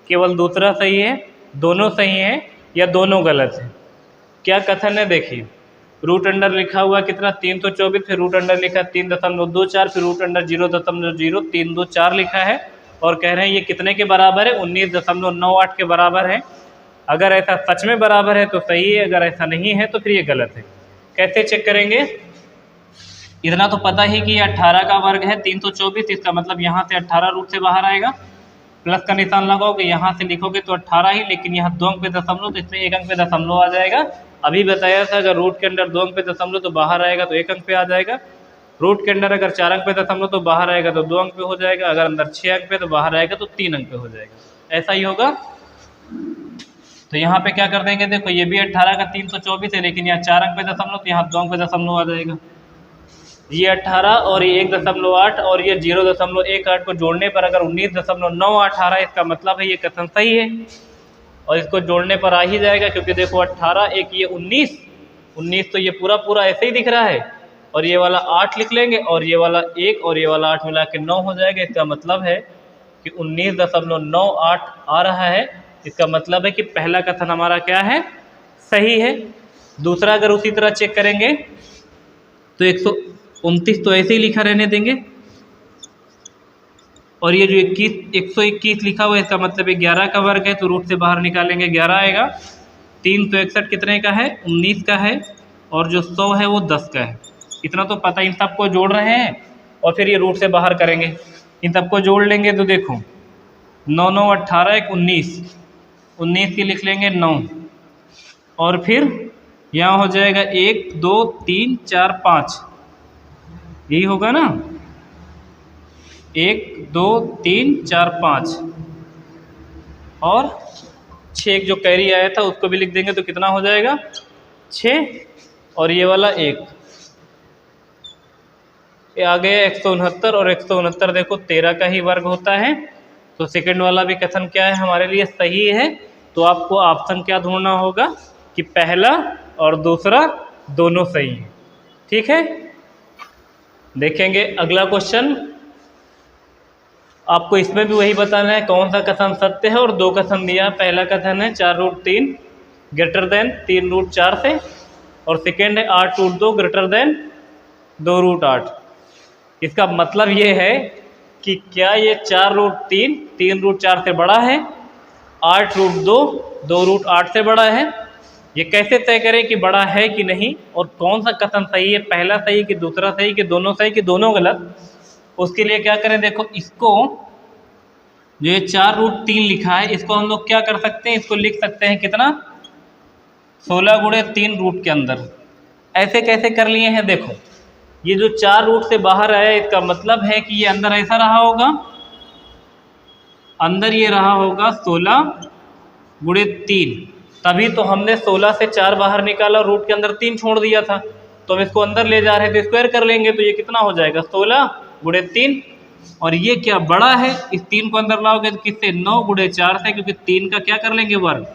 केवल दूसरा सही है, दोनों सही है या दोनों गलत है। क्या कथन है देखिए, रूट अंडर लिखा हुआ कितना 324, फिर रूट अंडर लिखा 3.24, फिर रूट अंडर 0.0324 लिखा है और कह रहे हैं ये कितने के बराबर है 19.98 के बराबर है। अगर ऐसा सच में बराबर है तो सही है, अगर ऐसा नहीं है तो फिर ये गलत है। कैसे चेक करेंगे, इतना तो पता ही कि ये 18 का वर्ग है 324, इसका मतलब यहाँ से 18 रूट से बाहर आएगा, प्लस का निशान लगाओगे यहाँ से लिखोगे तो 18 ही, लेकिन यहाँ 2 अंक पे दशमलव तो इसमें 1 अंक पे दशमलव आ जाएगा। अभी बताया था अगर रूट के अंदर 2 अंक पे दशमलव तो बाहर आएगा तो 1 अंक पे आ जाएगा, रूट के अंदर अगर 4 अंक पे दशमलव तो बाहर आएगा तो 2 अंक पे हो जाएगा, अगर अंदर 6 अंक पे तो बाहर आएगा तो 3 अंक पे हो जाएगा। ऐसा ही होगा। तो यहाँ पे क्या कर देंगे, देखो ये भी 18 का 324 है, लेकिन यहाँ 4 अंक पे दशमलव तो यहाँ 2 अंक पे दशमलव आ जाएगा। ये 18 और ये 1.8 और ये 0.18 को जोड़ने पर अगर 19.9 आ रहा है, इसका मतलब है ये कथन सही है, और इसको जोड़ने पर आ ही जाएगा क्योंकि देखो 18 एक ये 19 तो ये पूरा पूरा ऐसे ही दिख रहा है, और ये वाला 8 लिख लेंगे और ये वाला 1 और ये वाला 8 मिला के 9 हो जाएगा। इसका मतलब है कि 19.98 आ रहा है। इसका मतलब है कि पहला कथन हमारा क्या है सही है। दूसरा अगर उसी तरह चेक करेंगे तो 129 तो ऐसे ही लिखा रहने देंगे, और ये जो 121 लिखा हुआ है इसका मतलब 11 का वर्ग है, तो रूट से बाहर निकालेंगे 11 आएगा। 361 कितने का है? 19 का है, और जो 100 है वो 10 का है। इतना तो पता, इन सबको जोड़ रहे हैं और फिर ये रूट से बाहर करेंगे। इन सबको जोड़ लेंगे तो देखो 9 9 18 1 19, 19 की लिख लेंगे 9, और फिर यहाँ हो जाएगा 1 2 3 4 5, यही होगा ना, 1 2 3 4 5, और 6 जो कैरी आया था उसको भी लिख देंगे तो कितना हो जाएगा 6, और ये वाला 1, ये आ गया 169, और 169 देखो 13 का ही वर्ग होता है, तो सेकंड वाला भी कथन क्या है हमारे लिए सही है। तो आपको ऑप्शन क्या ढूंढना होगा कि पहला और दूसरा दोनों सही है। ठीक है, देखेंगे अगला क्वेश्चन। आपको इसमें भी वही बताना है कौन सा कथन सत्य है, और दो कथन दिया। पहला कथन है 4√3 ग्रेटर देन 3√4 से, और सेकेंड है 8√2 ग्रेटर देन 2√8। इसका मतलब ये है कि क्या ये 4√3 3√4 से बड़ा है, 8√2 2√8 से बड़ा है। ये कैसे तय करें कि बड़ा है कि नहीं, और कौन सा कथन सही है, पहला सही कि दूसरा सही कि दोनों सही कि दोनों गलत। उसके लिए क्या करें, देखो इसको जो ये 4√3 लिखा है इसको हम लोग क्या कर सकते हैं, इसको लिख सकते हैं कितना, 16 गुणे 3 रूट के अंदर। ऐसे कैसे कर लिए हैं, देखो ये जो 4 रूट से बाहर आया इसका मतलब है कि ये अंदर ऐसा रहा होगा, अंदर ये रहा होगा 16 गुणे 3, तभी तो हमने 16 से 4 बाहर निकाला, रूट के अंदर 3 छोड़ दिया था। तो हम इसको अंदर ले जा रहे हैं तो स्क्वायर कर लेंगे, तो ये कितना हो जाएगा 16 गुणे 3, और ये क्या बड़ा है, इस 3 को अंदर लाओगे तो किससे, 9 गुणे 4 से, क्योंकि 3 का क्या कर लेंगे वर्ग।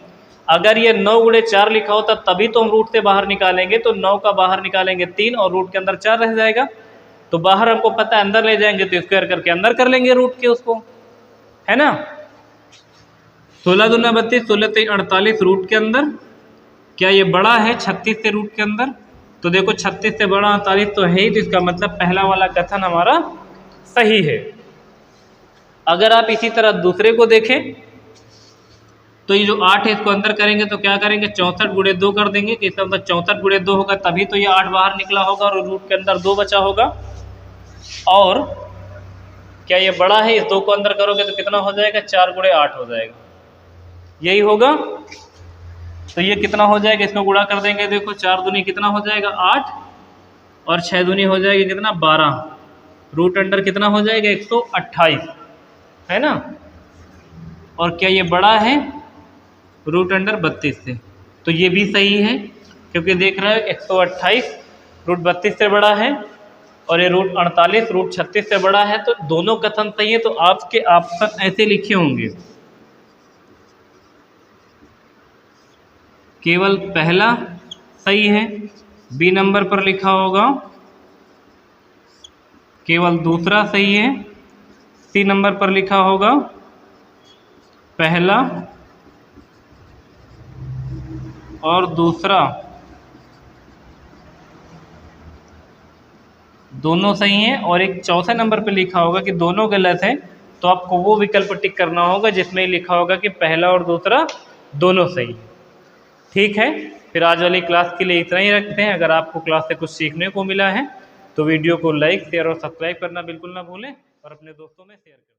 अगर ये 9 गुणे 4 लिखा होता तभी तो हम रूट से बाहर निकालेंगे, तो 9 का बाहर निकालेंगे 3 और रूट के अंदर 4 रह जाएगा। तो बाहर हमको पता है अंदर ले जाएंगे तो स्क्वायर करके अंदर कर लेंगे रूट के उसको, है ना। 16 दूना 32, 16 3 48 रूट के अंदर। क्या ये बड़ा है 36 से रूट के अंदर, तो देखो 36 से बड़ा 48 तो है ही, तो इसका मतलब पहला वाला कथन हमारा सही है। अगर आप इसी तरह दूसरे को देखें तो ये जो 8 है इसको अंदर करेंगे तो क्या करेंगे, 64 गुणे 2 कर देंगे, कि इसका मतलब 64 गुणे 2 होगा तभी तो ये 8 बाहर निकला होगा और रूट के अंदर 2 बचा होगा। और क्या ये बड़ा है, इस 2 को अंदर करोगे तो कितना हो जाएगा, 4 गुणे 8 हो जाएगा, यही होगा। तो ये कितना हो जाएगा, इसमें गुणा कर देंगे, देखो 4 दूनी कितना हो जाएगा 8, और 6 दूनी हो जाएगी कितना 12, रूट अंडर कितना हो जाएगा 128, है ना। और क्या ये बड़ा है रूट अंडर 32 से, तो ये भी सही है, क्योंकि देख रहे हो 128 रूट 32 से बड़ा है, और ये रूट 48 रूट 36 से बड़ा है, तो दोनों कथन सही है। तो आपके ऑप्शन ऐसे लिखे होंगे, केवल पहला सही है, बी नंबर पर लिखा होगा केवल दूसरा सही है, सी नंबर पर लिखा होगा पहला और दूसरा दोनों सही हैं, और एक चौथे नंबर पे लिखा होगा कि दोनों गलत है। तो आपको वो विकल्प टिक करना होगा जिसमें लिखा होगा कि पहला और दूसरा दोनों सही है। ठीक है, फिर आज वाली क्लास के लिए इतना ही रखते हैं। अगर आपको क्लास से कुछ सीखने को मिला है तो वीडियो को लाइक शेयर और सब्सक्राइब करना बिल्कुल ना भूलें, और अपने दोस्तों में शेयर करें।